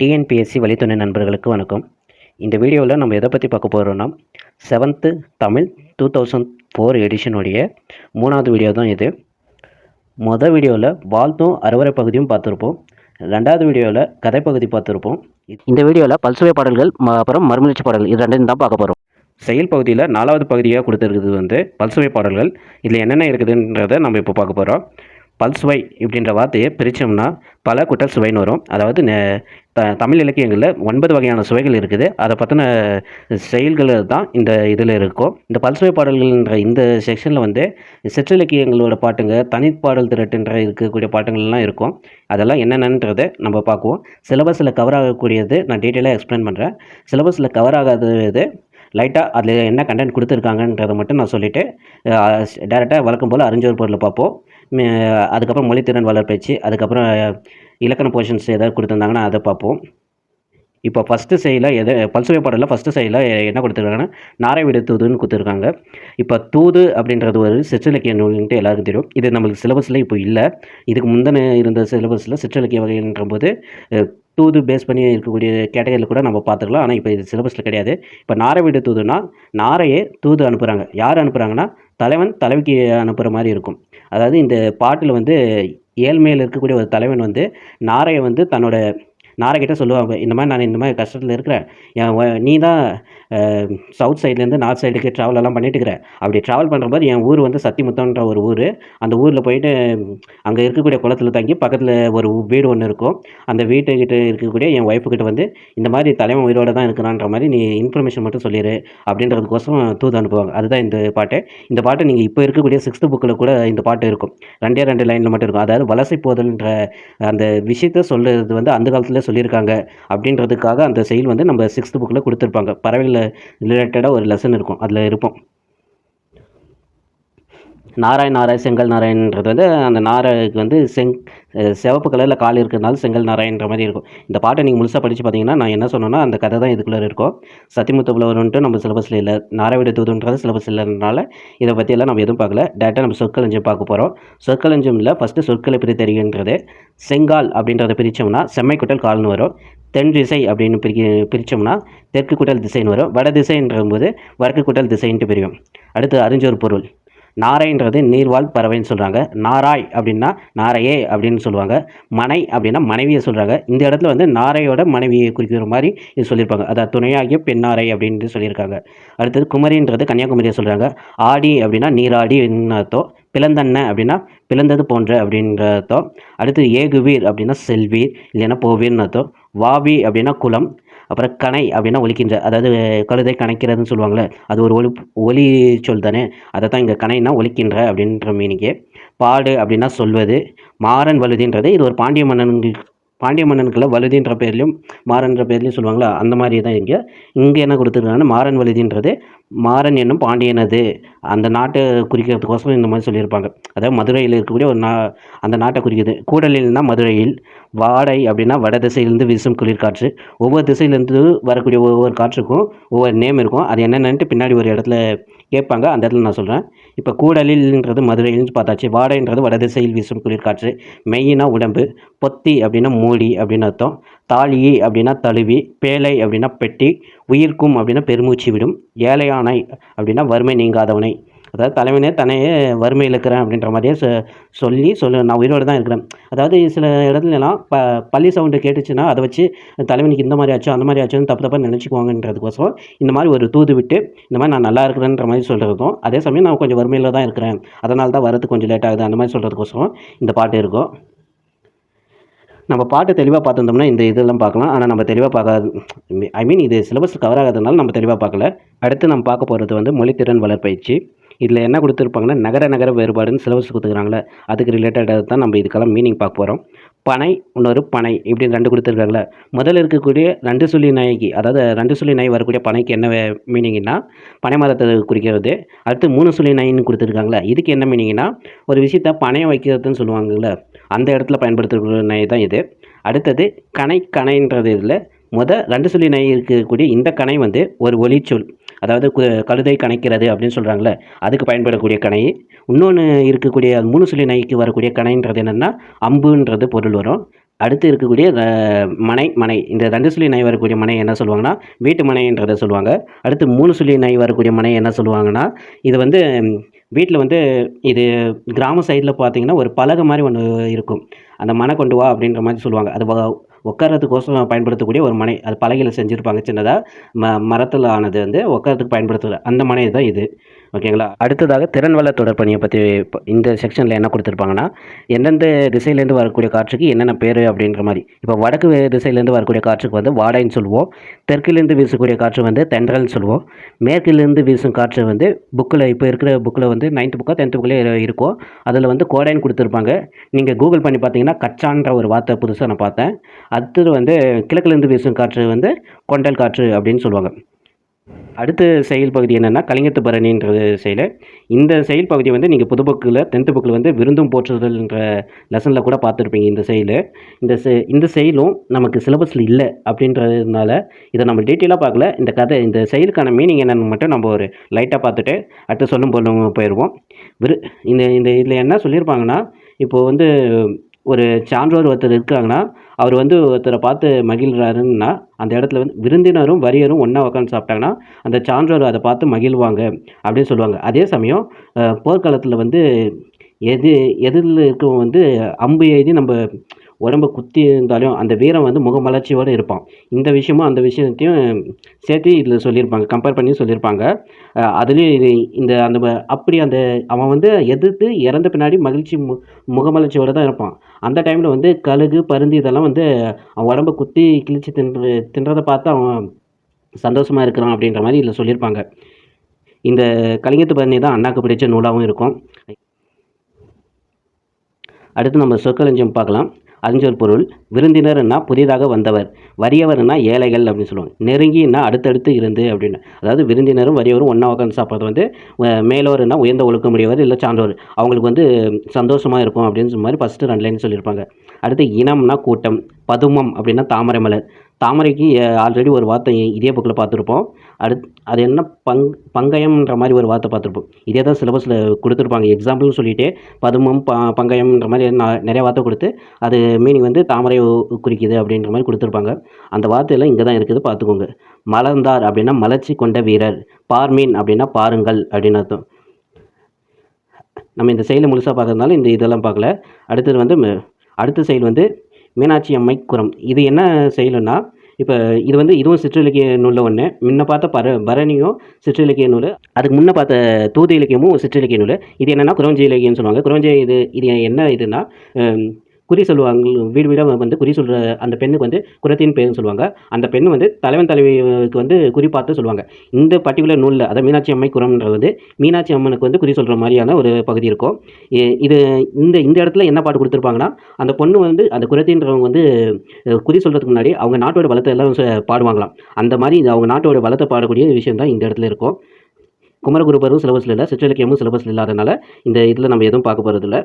TNPSC வழித்துணை நண்பர்களுக்கு வணக்கம். இந்த வீடியோவில் நம்ம எதை பற்றி பார்க்க போகிறோன்னா 7th தமிழ் 2004 எடிஷனுடைய 3வது வீடியோ தான் இது. மொதல் வீடியோவில் வாழ்த்தும் அறுவரை பகுதியும் பார்த்துருப்போம். 2வது வீடியோவில் கதைப்பகுதி பார்த்துருப்போம். இந்த வீடியோவில் பல்சுவை பாடல்கள் அப்புறம் மறுமலர்ச்சி பாடல்கள் இது ரெண்டையும் தான் பார்க்க போகிறோம். செயல் பகுதியில் 4வது பகுதியாக கொடுத்துருக்குது பல்சுவை பாடல்கள். இதில் என்னென்ன இருக்குதுன்றதை நம்ம இப்போ பார்க்க போகிறோம். பல்சுவை இப்படின்ற வார்த்தையை பிரித்தோம்னா பல குட்டல் சுவைன்னு வரும். அதாவது தமிழ் இலக்கியங்களில் 9 வகையான சுவைகள் இருக்குது. அதை பற்றின செயல்கள் தான் இந்த இதில் இருக்கும். இந்த பல்சுவை பாடல்கள்ன்ற இந்த செக்ஷனில் சிற்றிலக்கியங்களோட பாட்டுங்க, தனிப்பாடல் திரட்டுன்ற இருக்கக்கூடிய பாட்டுங்கள்லாம் இருக்கும். அதெல்லாம் என்னென்னன்றதை நம்ம பார்க்குவோம். சிலபஸில் கவர் ஆகக்கூடியது நான் டீட்டெயிலாக எக்ஸ்பிளைன் பண்ணுறேன். சிலபஸில் கவர் ஆகாதது லைட்டாக அதில் என்ன கண்டென்ட் கொடுத்துருக்காங்கன்றதை மட்டும் நான் சொல்லிவிட்டு டேரெக்டாக வழக்கம் போல் அறிஞர் பொருளை பார்ப்போம். அதுக்கப்புறம் மொழித்திறன் வளர்ப்பயிற்சி, அதுக்கப்புறம் இலக்கண போர்ஷன்ஸ் ஏதாவது கொடுத்துருந்தாங்கன்னா அதை பார்ப்போம். இப்போ ஃபஸ்ட்டு செயலில் பல்சுவை பாடலில் ஃபஸ்ட்டு செயலில் என்ன கொடுத்துருக்காங்கன்னா நாரை விட தூதுன்னு கொடுத்துருக்காங்க. இப்போ தூது அப்படின்றது ஒரு சிற்றிலக்கிய நூல்ன்ட்டு எல்லாருக்கும் தெரியும். இது நம்மளுக்கு சிலபஸில் இப்போ இல்லை. இதுக்கு முந்தின இருந்த சிலபஸில் சிற்றிலக்கிய வகைன்ற போது தூது பேஸ் பண்ணி இருக்கக்கூடிய கேட்டகரியில் கூட நம்ம பார்த்துக்கலாம். ஆனால் இப்போ இது சிலபஸில் கிடையாது. இப்போ நாரை விட தூதுனா நாரையே தூது அனுப்புகிறாங்க. யார் அனுப்புகிறாங்கன்னா தலைவன் தலைவிக்கு அனுப்புகிற மாதிரி இருக்கும். அதாவது இந்த பாட்டில் ஏழ்மையில் இருக்கக்கூடிய ஒரு தலைவன் நாரையை தன்னோட நாரைக்கிட்ட சொல்லுவாங்க, இந்த மாதிரி நான் இந்த மாதிரி கஷ்டத்தில் இருக்கிறேன், நீ தான் சவுத் சைட்லேருந்து நார்த் சைடுக்கு ட்ராவலெல்லாம் பண்ணிட்டு இருக்கிற. அப்படி ட்ராவல் பண்ணுறபோது என் ஊர் சத்திமுத்தம்ன்ற ஒரு ஊர். அந்த ஊரில் போயிட்டு அங்கே இருக்கக்கூடிய குளத்தில் தங்கி பக்கத்தில் ஒரு வீடு ஒன்று இருக்கும். அந்த வீட்டுக்கிட்ட இருக்கக்கூடிய என் ஒய்ஃபுக்கிட்ட இந்த மாதிரி தலைவன் உயிரோடு தான் இருக்கிறான்ற மாதிரி நீ இன்ஃபர்மேஷன் மட்டும் சொல்லிடு அப்படின்றதுக்கோசரம் தூது அனுப்புவாங்க. அதுதான் இந்த பாட்டு. இந்த பாட்டு நீங்கள் இப்போ இருக்கக்கூடிய 6th புக்கில் கூட இந்த பாட்டு இருக்கும். 2 லைனில் மட்டும் இருக்கும். அதாவது வலசை போதல்ன்ற அந்த விஷயத்த சொல்கிறது அந்த காலத்தில் சொல்லியிருக்காங்க அப்படின்றதுக்காக அந்த செயல் நம்ம 6th புக்கில் கொடுத்துருப்பாங்க. பறவைகள் ரிலேட்டடாக ஒரு லெசன் இருக்கும், அதில் இருப்போம். நாராய் செங்கல் நாராயணன்றது அந்த நாரைக்கு சிவப்பு கலரில் கால் இருக்கிறதுனால செங்கல் நாராயணன்ற மாதிரி இருக்கும். இந்த பாட்டை நீங்கள் முழுசாக படித்து பார்த்தீங்கன்னா நான் என்ன சொன்னேன்னா அந்த கதை தான் இதுக்குள்ளே இருக்கும். சத்திமுத்த புலவர்ன்ட்டு நம்ம சிலபஸில் இல்லை, நாராவிட தூதுன்றது சிலபஸ் இல்லைனால இதை பற்றியெல்லாம் நம்ம எதுவும் பார்க்கல. டேரெக்டாக நம்ம சொற்களஞ்சியம் பார்க்க போகிறோம். சொற்களஞ்சியமில் ஃபஸ்ட்டு சொற்களை பிரித்தறிகின்றது. செங்கால் அப்படின்றத பிரித்தோம்னா செம்மை குட்டல் கால்னு வரும். தென் திசை அப்படின்னு பிரித்தோம்னா தெற்கு குட்டல் திசைன்னு வரும். வட திசைன்ற போது வடக்கு குட்டல் திசைன்ட்டு பிரியும். அடுத்து அறிஞ்சொரு பொருள். நாரைன்றது நீர்வாழ் பறவைன்னு சொல்கிறாங்க. நாராய் அப்படின்னா நாரையே அப்படின்னு சொல்லுவாங்க. மனை அப்படின்னா மனைவியை சொல்கிறாங்க. இந்த இடத்துல நாரையோட மனைவியை குறிக்கிற மாதிரி இது சொல்லியிருப்பாங்க. அதாவது துணையாகிய பெண்ணாரை அப்படின்ட்டு சொல்லியிருக்காங்க. அடுத்தது குமரின்றது கன்னியாகுமரியை சொல்கிறாங்க. ஆடி அப்படின்னா நீராடின்னு அர்த்தம். பிளந்தன்ன அப்படின்னா பிளந்தது போன்ற அப்படின்ற அர்த்தம். அடுத்து ஏகுவீர் அப்படின்னா செல்வீர் இல்லைன்னா போவீர்னு அர்த்தம். வாவி அப்படின்னா குளம். அப்புறம் கணை அப்படின்னா ஒலிக்கின்ற, அதாவது கழுதை கணைக்கிறதுன்னு சொல்லுவாங்களே, அது ஒரு ஒலி சொல் தானே. அதை தான் இங்கே கணைனா ஒலிக்கின்ற அப்படின்ற மீனிங்கே. பாடு அப்படின்னா சொல்வது. மாறன் வலுதின்றது இது ஒரு பாண்டிய மன்னனுக்குள்ள வலுதின்ற பேர்லையும் மாறன்ற பேர்லையும் சொல்லுவாங்களா, அந்த மாதிரி தான் இங்கே என்ன கொடுத்துருக்காங்கன்னா மாறன் வலுதின்றது மாறன் என்னும் பாண்டியனது அந்த நாட்டை குறிக்கிறதுக்கோசரம் இந்த மாதிரி சொல்லியிருப்பாங்க. அதாவது மதுரையில் இருக்கக்கூடிய ஒரு அந்த நாட்டை குறிக்குது. கூடலில்னா மதுரையில். வாடை அப்படின்னா வட திசையிலேருந்து வீசும் குளிர்காற்று. ஒவ்வொரு திசையிலேருந்து வரக்கூடிய ஒவ்வொரு காற்றுக்கும் ஒவ்வொரு நேம் இருக்கும். அது என்னென்னட்டு பின்னாடி ஒரு இடத்துல கேட்பாங்க, அந்த இடத்துல நான் சொல்கிறேன். இப்போ கூடலில்ன்றது மதுரையில்னு பார்த்தாச்சு. வாடைன்றது வட திசையில் வீசும் குளிர்காற்று. மெய்யினா உடம்பு. பொத்தி அப்படின்னா மூடி அப்படின்னு அர்த்தம். தாலியி அப்படின்னா தழுவி. பேழை அப்படின்னா பெட்டி. உயிர்க்கும் அப்படின்னா பெருமூச்சு விடும். ஏழையானை அப்படின்னா வறுமை நீங்காதவனை. அதாவது தலைவனே தன்னையே வறுமையில் இருக்கிறேன் அப்படின்ற மாதிரியே சொல்லு நான் உயிரோடு தான் இருக்கிறேன். அதாவது சில இடத்துலலாம் பள்ளி சவுண்டு கேட்டுச்சுன்னா அதை வச்சு தலைவனுக்கு இந்த மாதிரி ஆச்சு அந்த மாதிரி ஆச்சுன்னு தப்பாக நினச்சிக்குவாங்கன்றதுக்கோசரம் இந்த மாதிரி ஒரு தூது விட்டு இந்த மாதிரி நான் நல்லா இருக்கிறேன்ற மாதிரி சொல்கிறதும், அதே சமயம் நான் கொஞ்சம் வறுமையில் தான் இருக்கிறேன், அதனால தான் வரது கொஞ்சம் லேட் ஆகுது அந்த மாதிரி சொல்கிறதுக்கோசரம் இந்த பாட்டு இருக்கும். நம்ம பாட்டு தெளிவாக பார்த்துருந்தோம்னா இந்த இதெல்லாம் பார்க்கலாம். ஆனால் நம்ம தெளிவாக பார்க்காது, இது சிலபஸ் கவர் ஆகாததுனால நம்ம தெளிவாக பார்க்கல. அடுத்து நம்ம பார்க்க போகிறது மொழித்திறன் வளர்ப்பயிற்சி. இதில் என்ன கொடுத்துருப்பாங்கன்னா நகர வேறுபாடுன்னு சிலபஸ் கொடுத்துருக்காங்களே, அதுக்கு ரிலேட்டடாக தான் நம்ம இதுக்கெல்லாம் மீனிங் பார்க்க போகிறோம். பனை இன்னொரு பனை இப்படின்னு 2 கொடுத்துருக்காங்களே. முதல்ல இருக்கக்கூடிய 2 சொல்லி நாய்க்கு, அதாவது 2 சொல்லி நாய் வரக்கூடிய பனைக்கு என்ன மீனிங்னா பனை மரத்தை குறிக்கிறது. அடுத்து 3 சொல்லி நாயின்னு கொடுத்துருக்காங்களே, இதுக்கு என்ன மீனிங்னா ஒரு விஷயத்தை பனையை வைக்கிறதுன்னு சொல்லுவாங்கள்ல, அந்த இடத்துல பயன்படுத்தக்கூடிய நாய் தான் இது. அடுத்தது கணைன்றது இதில் 2 சொல்லி நாய் இருக்கக்கூடிய இந்த கணை ஒரு ஒலிச்சொல். அதாவது கழுதை கணைக்கிறது அப்படின்னு சொல்கிறாங்களே, அதுக்கு பயன்படக்கூடிய கணை. இன்னொன்று இருக்கக்கூடிய 3 சொல்லி நாய்க்கு வரக்கூடிய கணைன்றது என்னென்னா அம்புன்றது பொருள் வரும். அடுத்து இருக்கக்கூடிய மனை இந்த 2 சொல்லி நை வரக்கூடிய மனை என்ன சொல்லுவாங்கன்னா, வீட்டு மனைன்றத சொல்லுவாங்க. அடுத்து 3 சொல்லி நை வரக்கூடிய மனை என்ன சொல்லுவாங்கன்னா, இது வந்து வீட்ல வந்து இது கிராம சைடுல பார்த்தீங்கன்னா, ஒரு பலகை மாரி ஒண்ணு இருக்கும். அந்த "மன கொண்டு வா" அப்படின்ற மாரி சொல்லுவாங்க. அது உட்கார்றதுக்கோசரம் பயன்படுத்தக்கூடிய ஒரு மனை. அது பலகையில செஞ்சிருப்பாங்க சின்னதா. மரத்தில ஆனது வந்து உட்கார்றதுக்கு பயன்படுத்துற அந்த மனை தான் இது. ஓகேங்களா? அடுத்ததாக திறன் வள தொடர்பணிய பத்தி இந்த செக்ஷன்ல என்ன குடுத்திருப்பாங்கன்னா, எந்தெந்த திசையிலேருந்து வரக்கூடிய காற்றுக்கு என்னென்ன பேரு அப்படின்ற மாரி. இப்போ வடக்கு திசையிலேருந்து வரக்கூடிய காற்றுக்கு வந்து வாடைன்னு சொல்லுவோம். தெற்கிலேருந்து வீசக்கூடிய காற்று வந்து தென்றல்னு சொல்லுவோம். மேற்கிலேருந்து வீசும் காற்று வந்து இப்போ இருக்கிற புக்ல வந்து 9த் புக்கோ 10த் புக்லயோ இருக்கும். அதில வந்து கோடைன்னு குடுத்திருப்பாங்க. நீங்க கூகுள் பண்ணி பார்த்தீங்கன்னா, கச்சான்ற ஒரு வார்த்தை புதுசா நான் பார்த்தேன். அடுத்தது வந்து கிழக்கிலேருந்து வீசும் காற்று வந்து கொண்டல் காற்று அப்படின்னு சொல்லுவாங்க. அடுத்த செயல் பகுதி என்னன்னா, கலிங்கத்து பரணின்றது செயலு. இந்த செயல் பகுதி வந்து நீங்க புது புக்குல 10த் புக்ல வந்து விருந்தும் போற்றுதல்ன்ற லெசன்ல கூட பார்த்துருப்பீங்க இந்த செயலு. இந்த செயலும் நமக்கு சிலபஸ்ல இல்ல அப்படின்றதுனால, இத நம்ம டீட்டெயிலா பார்க்கல. இந்த செயலுக்கான மீனிங் என்னன்னு மட்டும் நம்ம ஒரு லைட்டா பார்த்துட்டு, அடுத்து சொல்லும் பொருளும் போயிருவோம். விரு இந்த இந்த இதில என்ன சொல்லியிருப்பாங்கன்னா, இப்போ வந்து ஒரு சான்றோர் ஒருத்தர் இருக்காங்கன்னா, அவர் வந்து ஒருத்தர பார்த்து மகிழ்றாருன்னா, அந்த இடத்துல வந்து விருந்தினரும், வறியரும் ஒண்ணா உட்காந்து சாப்பிட்டாங்கன்னா, அந்த சான்றோர் அத பார்த்து மகிழ்வாங்க அப்படின்னு சொல்லுவாங்க. அதே சமயம் போர்க்காலத்தில வந்து எது எதிர்ல இருக்கவன் வந்து அம்பு எய்தி நம்ப உடம்ப குத்தி இருந்தாலும், அந்த வீரன் வந்து முகமலர்ச்சியோட இருப்பான். இந்த விஷயமும், அந்த விஷயத்தையும் சேர்த்து இதில சொல்லியிருப்பாங்க. கம்பேர் பண்ணி சொல்லியிருப்பாங்க. அதுலயும் இது இந்த அந்த அப்படி அவன் வந்து எதிர்த்து இறந்த பின்னாடி முகமலர்ச்சியோட தான் இருப்பான். அந்த டைம்ல வந்து கழுகு, பருந்து இதெல்லாம் வந்து அவன் உடம்ப குத்தி கிழிச்சு தின்றத பார்த்து அவன் சந்தோஷமா இருக்கிறான் அப்படின்ற மாரி இதில சொல்லியிருப்பாங்க. இந்த கலிங்கத்து பரணி தான் அண்ணாக்கு பிடிச்ச நூலாவும் இருக்கும். அடுத்து நம்ம சொற்களஞ்சியம் பார்க்கலாம். அறிஞ்சொல் பொருள். விருந்தினர்னா புதிதாக வந்தவர். வறியவர்னா ஏழைகள் அப்படின்னு சொல்லுவாங்க. நெருங்கின்னா அடுத்தடுத்து இருந்து அப்படின்னு. அதாவது விருந்தினரும் வறியவரும் ஒண்ணா உட்காந்து சாப்பிடுறது வந்து மேலோர்னா உயர்ந்த ஒழுக்கமுடையவர், இல்ல சான்றோர். அவங்களுக்கு வந்து சந்தோஷமா இருக்கும் அப்படின்னு மாரி ஃபர்ஸ்ட்டு 2 லைன் சொல்லியிருப்பாங்க. அடுத்து இனம்னா கூட்டம். பதுமம் அப்படின்னா தாமரை மலர். தாமரைக்கு ஆல்ரெடி ஒரு வார்த்தை இதே புக்ல பார்த்துருப்போம். அது என்ன பங்கயம்ன்ற மாரி ஒரு வார்த்தை பார்த்துருப்போம். இதே தான் சிலபஸ்ல குடுத்துருப்பாங்க. எக்ஸாம்பிள்னு சொல்லிட்டு பதுமம், பங்கயம்ன்ற மாரி நெறைய வார்த்தை குடுத்து, அது மீனிங் வந்து தாமரை குறிக்குது அப்படின்ற மாரி குடுத்துருப்பாங்க. அந்த வார்த்தையெல்லாம் இங்க தான் இருக்குது பார்த்துக்கோங்க. மலர்ந்தார் அப்படின்னா மலர்ச்சி கொண்ட வீரர். பார்மீன் அப்படின்னா பாருங்கள் அப்படின்னு அர்த்தம். நம்ம இந்த செயல முழுசா பார்க்கறதுனால இந்த இதெல்லாம் பார்க்கல. அடுத்தது வந்து அடுத்த செயல் வந்து மீனாட்சி அம்மை குறம். இது என்ன செயலுன்னா, இப்ப இது வந்து இதுவும் சிற்றிலக்கிய நூல்ல ஒண்ணு. முன்ன பார்த்த பரணியும் சிற்றிலக்கிய நூலு. அதுக்கு முன்ன பார்த்த தூது இலக்கியமும் சிற்றிலக்கிய நூலு. இது என்னன்னா குறவஞ்சி இலக்கியம்னு சொல்லுவாங்க. குறவஞ்சி இது என்ன இதுன்னா, அ குறி சொல்லுவாங்க. வீடு வீடா வந்து குறி சொல்ற அந்த பெண்ணுக்கு வந்து குறத்தின் பேருன்னு சொல்லுவாங்க. அந்த பெண் வந்து தலைவன் தலைவிக்கு வந்து குறி பார்த்து சொல்லுவாங்க. இந்த பர்ட்டிகுலர் நூல்ல அதாவது மீனாட்சி அம்மை குறம்ன்றது வந்து மீனாட்சி அம்மனுக்கு வந்து குறி சொல்ற மாரியான ஒரு பகுதி இருக்கும். இது இந்த இடத்துல என்ன பாட்டு குடுத்துருப்பாங்கன்னா, அந்த பொண்ணு வந்து அந்த குறத்தின்றவங்க வந்து குறி சொல்றதுக்கு முன்னாடி அவங்க நாட்டோட வளத்த எல்லாம் பாடுவாங்களாம். அந்த மாரி அவங்க நாட்டோட வளத்த பாடக்கூடிய விஷயம் தான் இந்த இடத்துல இருக்கும். குமரகுருபரரும் சிலபஸ்ல இல்ல. சிற்றிலக்கியமும் சிலபஸ்ல இல்லாதனால, இந்த இதுல நம்ம எதுவும் பார்க்க போறதில்ல.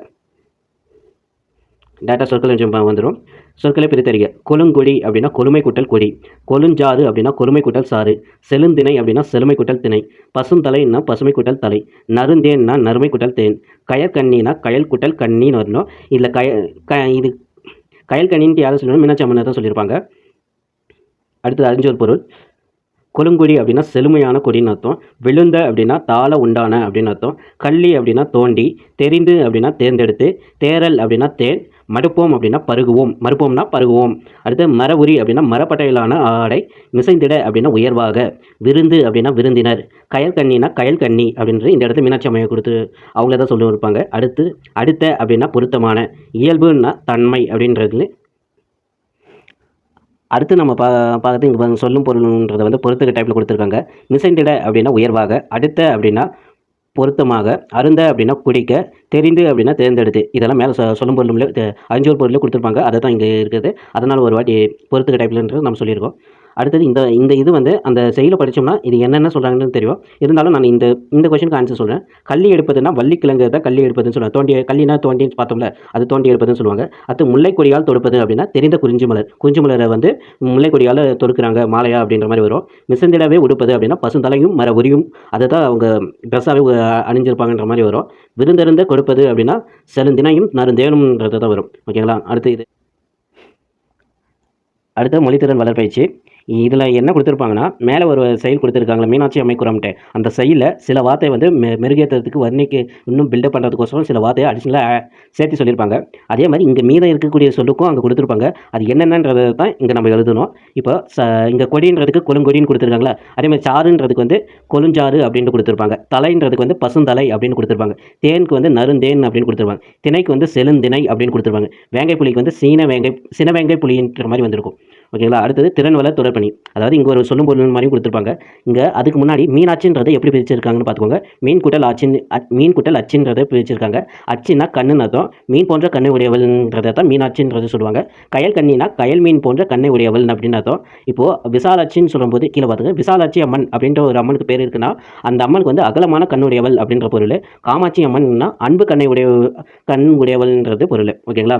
டேட்டா சொற்களஞ்சியம் வந்துரும். சொற்களை பிரித்தறிக. கொழுங்கொடி அப்படின்னா கொழுமை கூட்டல் கொடி. கொழுஞ்சாறு அப்படின்னா கொழுமை கூட்டல் சாறு. செழுந்திணை அப்படின்னா செழுமை கூட்டல் திணை. பசுந்தலைன்னா பசுமை கூட்டல் தலை. நறுந்தேன்னா நறுமை கூட்டல் தேன். கயற்கண்ணினா கயல் கூட்டல் கண்ணின்னு வரணும். இதுல இது கயல் கண்ணின்ட்டு யாரும் சொல்லணும்? மீனாட்சி அம்மனை தான் சொல்லியிருப்பாங்க. அடுத்தது அறிஞ்சொல் பொருள். கொழுங்குடி அப்படின்னா செழுமையான கொடின்னு அர்த்தம். விழுந்த அப்படின்னா தாழ உண்டான அப்படின்னு அர்த்தம். கள்ளி அப்படின்னா தோண்டி. தெரிந்து அப்படின்னா தேர்ந்தெடுத்து. தேரல் அப்படின்னா தேன். மடுப்போம் அப்படின்னா பருகுவோம். மறுப்போம்னா பருகுவோம். அடுத்து மரவுரி அப்படின்னா மரப்பட்டையிலான ஆடை. மிசைந்திட அப்படின்னா உயர்வாக. விருந்து அப்படின்னா விருந்தினர். கயல்கண்ணினா கயல் கண்ணி அப்படின்றது இந்த இடத்துல மீனாட்சி அம்மையை கொடுத்து அவங்கள தான் சொல்லி இருப்பாங்க. அடுத்த அப்படின்னா பொருத்தமான. இயல்புன்னா தன்மை அப்படின்றது. அடுத்து நம்ம பார்க்கறது இங்கே சொல்லும் பொருள்ன்றதை வந்து பொறுத்துக்க டைப்பில் கொடுத்துருக்காங்க. மிசைந்திட அப்படின்னா உயர்வாக. அடுத்த அப்படின்னா பொருத்தமாக. அருந்த அப்படின்னா குடிக்க. தெரிந்து அப்படின்னா தேர்ந்தெடுத்து. இதெல்லாம் மேலே சொல்லும் பொருளும் அறிஞ்சொல் பொருளே கொடுத்துருப்பாங்க. அதை தான் இங்கே இருக்குது. அதனால் ஒரு வாட்டி பொறுத்துக்க டைப்லன்றது நம்ம சொல்லியிருக்கோம். அடுத்தது இந்த இந்த இது வந்து அந்த செயலை படித்தோம்னா இது என்னென்ன சொல்கிறாங்கன்னு தெரியும். இருந்தாலும் நான் இந்த கொஸ்டினுக்கு ஆன்சர் சொல்கிறேன். கள்ளி எடுப்பதுன்னா வள்ளிக்கிழங்கு தான் கள்ளி எடுப்பதுன்னு சொல்லுவாங்க. கள்ளினா தோண்டின்னு பார்த்தோம்ல, அது தோண்டி எடுப்பதுன்னு சொல்லுவாங்க. அடுத்து முல்லைக்கொடியால் தொடுப்பது அப்படின்னா தெரிந்த குறிஞ்சி மலர். குறிஞ்சி மலரை வந்து முல்லைக்கொடியால் தொடுக்கிறாங்க மாலையா அப்படின்ற மாதிரி வரும். மிசந்திடவே உடுப்பது அப்படின்னா பசுந்தலையும் மர உரியும் அதை தான் அவங்க ட்ரெஸ்ஸாகவே அணிஞ்சிருப்பாங்கன்ற மாதிரி வரும். விருந்திருந்த கொடுப்பது அப்படின்னா செழுந்தினையும் நறுந்தேனும்ன்றது தான் வரும். ஓகேங்களா? அடுத்து இது அடுத்து மொழித்திறன் வளர்ப்பயிற்சி. இதில் என்ன கொடுத்துருப்பாங்கன்னா, மேலே ஒரு செயல் கொடுத்துருக்காங்கல்ல, மீனாட்சி அம்மை குறம்ன்ட்டு. அந்த செயல்ல சில வார்த்தை வந்து மெருகேத்துறதுக்கு வர்ணிக்க இன்னும் பில்டப் பண்ணுறதுக்கோசரம் சில வார்த்தைய அடிஷனலா சேர்த்து சொல்லியிருப்பாங்க. அதே மாரி இங்க மீதம் இருக்கக்கூடிய சொல்லுக்கும் அங்க கொடுத்துருப்பாங்க. அது என்னென்னன்றத தான் இங்க நம்ம எழுதணும். இப்போ இங்க கொடின்றதுக்கு கொழுங்கொடின்னு கொடுத்துருக்காங்களா, அதே மாரி சாறுன்றதுக்கு வந்து கொழுஞ்சாறு அப்படின்னு கொடுத்துருப்பாங்க. தலைன்றதுக்கு வந்து பசுந்தலை அப்படின்னு கொடுத்துருப்பாங்க. தேனுக்கு வந்து நறுந்தேன் அப்படின்னு கொடுத்துருப்பாங்க. திணைக்கு வந்து செழுந்திணை அப்படின்னு கொடுத்துருப்பாங்க. வேங்கை புலிக்கு வந்து சினவேங்கை புலின்ற மாரி வந்திருக்கும். ஓகேங்களா. அடுத்தது திறன் வள தொடர்பணி. அதாவது இங்க ஒரு சொல்லும் பொருள் மாதிரியும் கொடுத்துருப்பாங்க. இங்க அதுக்கு முன்னாடி மீனாட்சின்றதை எப்படி பிரிச்சிருக்காங்கன்னு பார்த்துக்கோங்க. மீன் குட்டல் அச்சின்றதை பிரிச்சிருக்காங்க. அச்சின்னா கண்ணுன்னு அர்த்தம். மீன் போன்ற கண்ணை உடையவள்ன்றதை தான் மீனாட்சின்றது சொல்லுவாங்க. கயல் கண்ணினா கயல் மீன் போன்ற கண்ணை உடையவள் அப்படின்னு அர்த்தம். இப்போ விசாலாட்சின்னு சொல்லும்போது கீழே பார்த்துங்க, விசாலாட்சி அம்மன் அப்படின்ற ஒரு அம்மனுக்கு பேர் இருக்குன்னா அந்த அம்மனுக்கு வந்து அகலமான கண்ணுடையவள் அப்படின்ற பொருள். காமாட்சி அம்மன்னா அன்பு கண் உடையவள்ன்றது பொருள். ஓகேங்களா.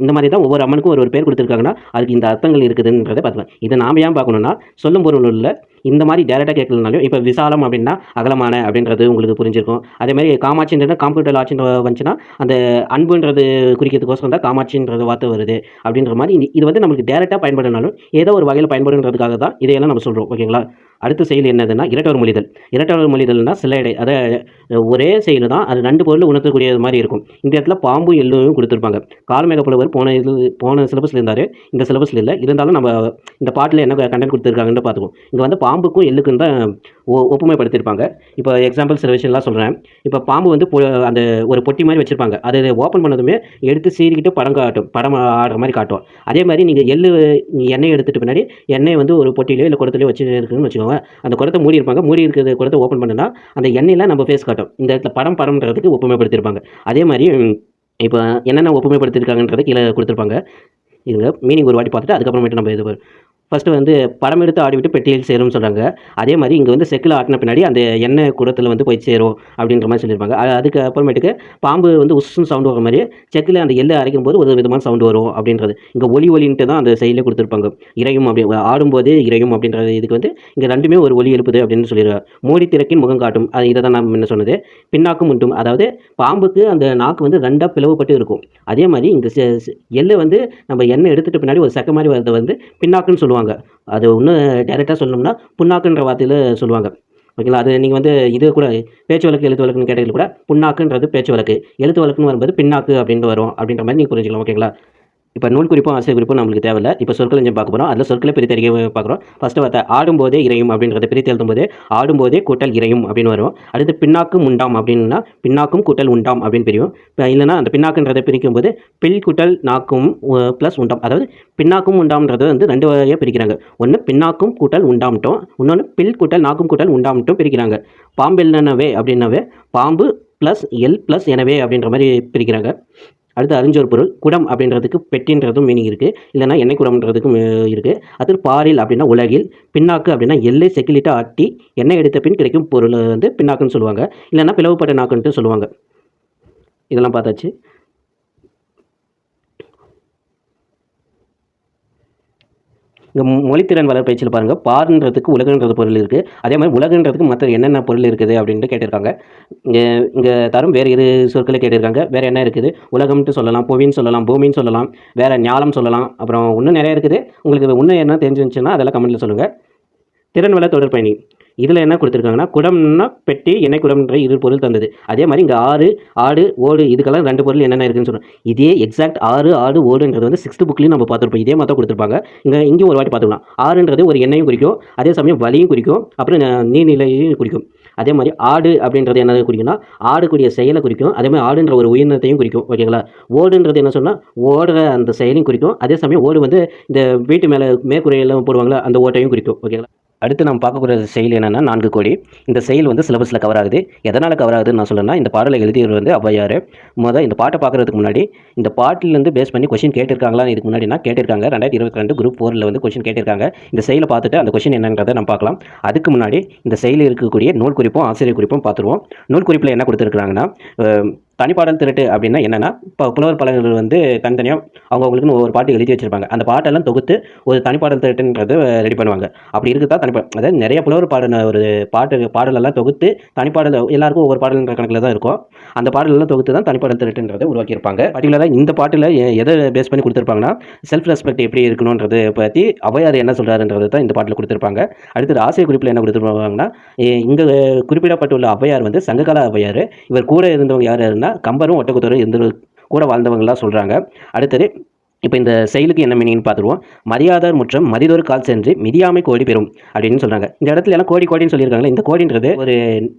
இந்த மாதிரி தான் ஒவ்வொரு அம்மனுக்கும் ஒரு பேர் கொடுத்துருக்காங்கன்னா அதுக்கு இந்த அர்த்தங்கள் இருக்குதுன்றதை பார்த்துக்கலாம். இதை நாம ஏன் பார்க்கணும்னா, சொல்லும் பொருளில் இந்த மாதிரி டேரெக்டாக கேட்கலனாலும், இப்போ விசாலம் அப்படின்னா அகலமான அப்படின்றது உங்களுக்கு புரிஞ்சிருக்கும். அதே மாதிரி காமாட்சின்றது காம்ப்யூட்டர் ஆட்சின்ற வந்துச்சுன்னா அந்த அன்புன்றது குறிக்கிறதுக்கோசரம் தான் காமாட்சின்றது வார்த்தை வருது அப்படின்ற மாதிரி இது வந்து நம்மளுக்கு டேரெக்டாக பயன்படுனாலும் ஏதோ ஒரு வகையில் பயன்படுன்றதுக்காக தான் இதையெல்லாம் நம்ம சொல்கிறோம். ஓகேங்களா. அடுத்த செயல் என்னதுன்னா இரட்டவர் மொழிதல். இரட்டவர் மொழிதல்னா சில அதை ஒரே செயல் தான், அது 2 பொருள் உணர்த்தக்கூடிய மாதிரி இருக்கும். இந்த இடத்துல பாம்பு எள்ளும் கொடுத்துருப்பாங்க. காலமேக புலவர் போன சிலபஸில் இருந்தார், இந்த சிலபஸில் இல்லை. இருந்தாலும் நம்ம இந்த பாட்டில் என்ன கண்டென்ட் கொடுத்துருக்காங்கன்னு பார்த்துக்குவோம். இங்கே வந்து பாம்புக்கும் எள்ளுக்கும் தான் ஒப்புமைப்படுத்தியிருப்பாங்க. இப்போ எக்ஸாம்பிள் சில விஷயம்லாம் சொல்கிறேன். இப்போ பாம்பு வந்து அந்த ஒரு பொட்டி மாதிரி வச்சுருப்பாங்க. அது ஓப்பன் பண்ணதுமே எடுத்து சீறிக்கிட்டு படம் ஆடுற மாதிரி காட்டும். அதே மாதிரி நீங்கள் எண்ணெய் எடுத்துகிட்டு பின்னாடி எண்ணெய் வந்து ஒரு பொட்டிலையோ இல்லை குடத்துலையோ வச்சு இருக்குன்னு வச்சுக்கோங்க. அந்த குடத்தை மூடி இருப்பாங்க. மூடி இருக்கிற குடத்தை ஓப்பன் பண்ணுனா அந்த எண்ணெயில் நம்ம ஃபேஸ் காட்டும். இந்த இடத்துல படம்ன்றதுக்கு ஒப்புமைப்படுத்தியிருப்பாங்க. அதே மாதிரி இப்போ என்னென்ன ஒப்புமைப்படுத்தியிருக்காங்கன்றதை கீழே கொடுத்துருப்பாங்க. இதுங்க மீனிங் ஒரு வாட்டி பார்த்துட்டு அதுக்கப்புறமேட்டு நம்ம இது ஃபஸ்ட்டு வந்து படம் எடுத்து ஆடிவிட்டு பெட்டியில் சேரும்னு சொல்கிறாங்க. அதே மாதிரி இங்கே வந்து செக்கில் ஆட்டின பின்னாடி அந்த எண்ணெய் குடத்தில் வந்து போய் சேரும் அப்படின்ற மாதிரி சொல்லியிருப்பாங்க. அதுக்கு அப்புறமேட்டுக்கு பாம்பு வந்து உஸ்ஸுன்னு சவுண்டு வர மாதிரி செக்கில் அந்த எள்ளை அரைக்கும் போது ஒரு விதமான சவுண்டு வரும் அப்படின்றது. இங்கே ஒலின்ட்டு தான் அந்த செயலே கொடுத்துருப்பாங்க. இறையும் அப்படி ஆடும்போது இறையும் அப்படின்றது இதுக்கு வந்து இங்கே ரெண்டுமே ஒரு ஒலி எழுப்புது அப்படின்னு சொல்லிடுறாங்க. மூடி திறக்கின் முகம் காட்டும், அது இதை தான் நான் என்ன சொன்னது. பின்னாக்கும் உண்டும், அதாவது பாம்புக்கு அந்த நாக்கு வந்து 2ஆக பிளவுபட்டு இருக்கும். அதே மாதிரி இந்த எள்ளை வந்து நம்ம எண்ணெய் எடுத்துகிட்ட பின்னாடி ஒரு செக்க மாதிரி வரதை வந்து பின்னாக்குன்னு சொல்லுவாங்க. அது இன்னும் டைரெக்டாக சொல்லணும்னா புண்ணாக்குன்ற வார்த்தையில் சொல்லுவாங்க. ஓகேங்களா. அது நீங்கள் வந்து இது கூட பேச்சு வழக்கு எழுத்து வழக்குன்னு கேட்டதில் கூட புண்ணாக்குன்றது பேச்சு வழக்கு, எழுத்து வழக்குன்னு வரும்போது பின்னாக்கு அப்படின்ட்டு வரும் அப்படின்ற மாதிரி நீங்கள் புரிஞ்சுக்கலாம். ஓகேங்களா. இப்போ நூல் குறிப்பும் ஆசிரியர் குறிப்பும் நம்மளுக்கு தேவையில்லை. இப்போ சொற்களஞ்சியம் பார்க்க போகிறோம். அதில் சொற்களை பிரித்து அறிய பார்க்குறோம். ஃபஸ்ட்டு வார்த்தை ஆடும்போதே இறையும் அப்படின்றத பிரித்து எழுதும்போது ஆடும்போதே கூட்டல் இறையும் அப்படின்னு வரும். அடுத்து பின்னாக்கும் உண்டாம் அப்படின்னா பின்னாக்கும் கூட்டல் உண்டாம் அப்படின்னு பிரியும். இல்லைனா அந்த பின்னாக்குன்றதை பிரிக்கும்போது பில் கூட்டல் நாக்கும் ப்ளஸ் உண்டாம், அதாவது பின்னாக்கும் உண்டாம்ன்றது வந்து 2 வகையாக பிரிக்கிறாங்க. ஒன்று பின்னாக்கும் கூட்டல் உண்டாம்ட்டும், இன்னொன்று பில் கூட்டல் நாக்கும் கூட்டல் உண்டாம்ட்டும் பிரிக்கிறாங்க. பாம்பு என்னவே அப்படின்னாவே பாம்பு ப்ளஸ் எல் ப்ளஸ் எனவே அப்படின்ற மாதிரி பிரிக்கிறாங்க. அடுத்து அறிஞ்சொரு பொருள். குடம் அப்படின்றதுக்கு பெட்டின்றதும் மீனிங் இருக்குது, இல்லைனா எண்ணெய் குடம்ன்றதுக்கும் இருக்குது. அடுத்து பாரில் அப்படின்னா உலகில், பின்னாக்கு அப்படின்னா எல்லை செக்கிலிட்டு ஆட்டி எண்ணெய் எடுத்த பின் கிடைக்கும் பொருள் வந்து பின்னாக்குன்னு சொல்லுவாங்க, இல்லைனா பிளவுப்பட்ட நாக்குன்ட்டு சொல்லுவாங்க. இதெல்லாம் பார்த்தாச்சு. இங்கே மொழித்திறன் வளர்ப்பயிற்சியில் பாருங்கள், பார்ன்றதுக்கு உலகன்றது பொருள் இருக்குது. அதே மாதிரி உலகன்றதுக்கு மற்ற என்னென்ன பொருள் இருக்குது அப்படின்ட்டு கேட்டிருக்காங்க. இங்கே இங்கே தரும் வேறு 2 சொற்களை கேட்டிருக்காங்க. வேறு என்ன இருக்குது? உலகம்ட்டு சொல்லலாம், புவின்னு சொல்லலாம், பூமின்னு சொல்லலாம், வேறு ஞாலம் சொல்லலாம். அப்புறம் இன்னும் நிறைய இருக்குது. உங்களுக்கு இன்னும் என்ன தெரிஞ்சுச்சுன்னா அதெல்லாம் கமெண்ட்டில் சொல்லுங்கள். திறன் வள தொடர்பயணி. இதில் என்ன கொடுத்துருக்காங்கன்னா, குடம்னா பெட்டி, எண்ணெய் குடம்ன்ற 2 பொருள் தந்தது. அதே மாதிரி இங்கே ஆடு, ஓடு இதுக்கெல்லாம் 2 பொருள் என்னென்ன இருக்குன்னு சொல்கிறோம். இதே எக்ஸாக்ட் ஆடு, ஓடுன்றது வந்து 6th புக்லேயும் நம்ம பார்த்துருப்போம். இதே மாதிரி தான் கொடுத்துருப்பாங்க. இங்கேயும் ஒரு வாட்டி பார்த்துக்கலாம். ஆறுன்றது ஒரு எண்ணெயும் குறிக்கும், அதே சமயம் வலியும் குறிக்கும், அப்புறம் நீர்நிலையும் குறிக்கும். அதே மாதிரி ஆடு அப்படின்றது என்ன குறிக்கும்னா ஆடுக்கூடிய செயலை குறிக்கும், அதே மாதிரி ஆடுன்ற ஒரு உயிரினத்தையும் குறிக்கும். ஓகேங்களா. ஓடுன்றது என்ன சொன்னால் ஓடுற அந்த செயலையும் குறிக்கும், அதே சமயம் ஓடு வந்து இந்த வீட்டு மேலே மேற்கூரையெல்லாம் போடுவாங்களா அந்த ஓட்டையும் குறிக்கும். ஓகேங்களா. அடுத்து நம்ம பார்க்கக்கூடிய செயல் என்னென்னா 4 கோடி. இந்த செயல் வந்து சிலபஸில் கவர் ஆகுது. எதனால் கவர் ஆகுதுன்னு நான் சொல்லணும்னா, இந்த பாடலை எழுதியவர் வந்து ஔவையார். இந்த பாட்டை பார்க்குறதுக்கு முன்னாடி இந்த பாட்டிலேருந்து பேஸ் பண்ணி கொஷின் கேட்டிருக்காங்களான்னு இதுக்கு முன்னாடினா கேட்டிருக்காங்க. 2022 குரூப் 4ல் வந்து கொஷின் கேட்டிருக்காங்க. இந்த செயலை பார்த்துட்டு அந்த கொஷின் என்னன்றதை நம்ம பார்க்கலாம். அதுக்கு முன்னாடி இந்த செயலில் இருக்கக்கூடிய நூல் குறிப்பும் ஆசிரியர் குறிப்பும் பார்த்துருவோம். நூல் குறிப்பில் என்ன கொடுத்துருக்குறாங்கன்னா, தனிப்பாடல் திரட்டு அப்படின்னா என்னென்னா, இப்போ புலவர் பலர்கள் வந்து தனித்தனியாக அவங்களுக்குன்னு ஒரு பாட்டு எழுதி வச்சுருப்பாங்க. அந்த பாட்டெல்லாம் தொகுத்து ஒரு தனிப்பாடல் திரட்டுன்றது ரெடி பண்ணுவாங்க. அப்படி இருக்குதா அதாவது நிறைய புலவர் பாடின ஒரு பாடலெல்லாம் தொகுத்து தனிப்பாடல் எல்லாருக்கும் ஒவ்வொரு பாடல்ன்ற கணக்கில் தான் இருக்கும். அந்த பாடலெல்லாம் தொகுத்து தான் தனிப்பாடல் திருட்டுன்றதை உருவாக்கியிருப்பாங்க. பர்டிகுலராக இந்த பாட்டில் எதை பேஸ் பண்ணி கொடுத்துருப்பாங்கன்னா, செல்ஃப் ரெஸ்பெக்ட் எப்படி இருக்கணுன்றதை பற்றி ஔவையார் என்ன சொல்கிறாருன்றது தான் இந்த பாட்டில் கொடுத்துருப்பாங்க. அடுத்தது ஆசிரியர் குறிப்பில் என்ன கொடுத்துருப்பாங்கன்னா, இங்கே குறிப்பிடப்பட்டுள்ள ஔவையார் வந்து சங்ககால ஔவையார். இவர் கூட இருந்தவங்க யார் யாருன்னா கம்பரும் ஒட்டக்குத்தரும் இருந்து கூட வாழ்ந்தவங்களாம் சொல்கிறாங்க. அடுத்தது இப்போ இந்த செயலுக்கு என்ன மீனிங்னு பார்த்துருவோம். மரியாதார் முற்றம் மதிதொரு கால் சென்று மிதியாமை கோடி பெறும் அப்படின்னு சொல்கிறாங்க. இந்த இடத்துல எல்லாம் கோடி கோடின்னு சொல்லியிருக்காங்களே, இந்த கோடின்றது ஒரு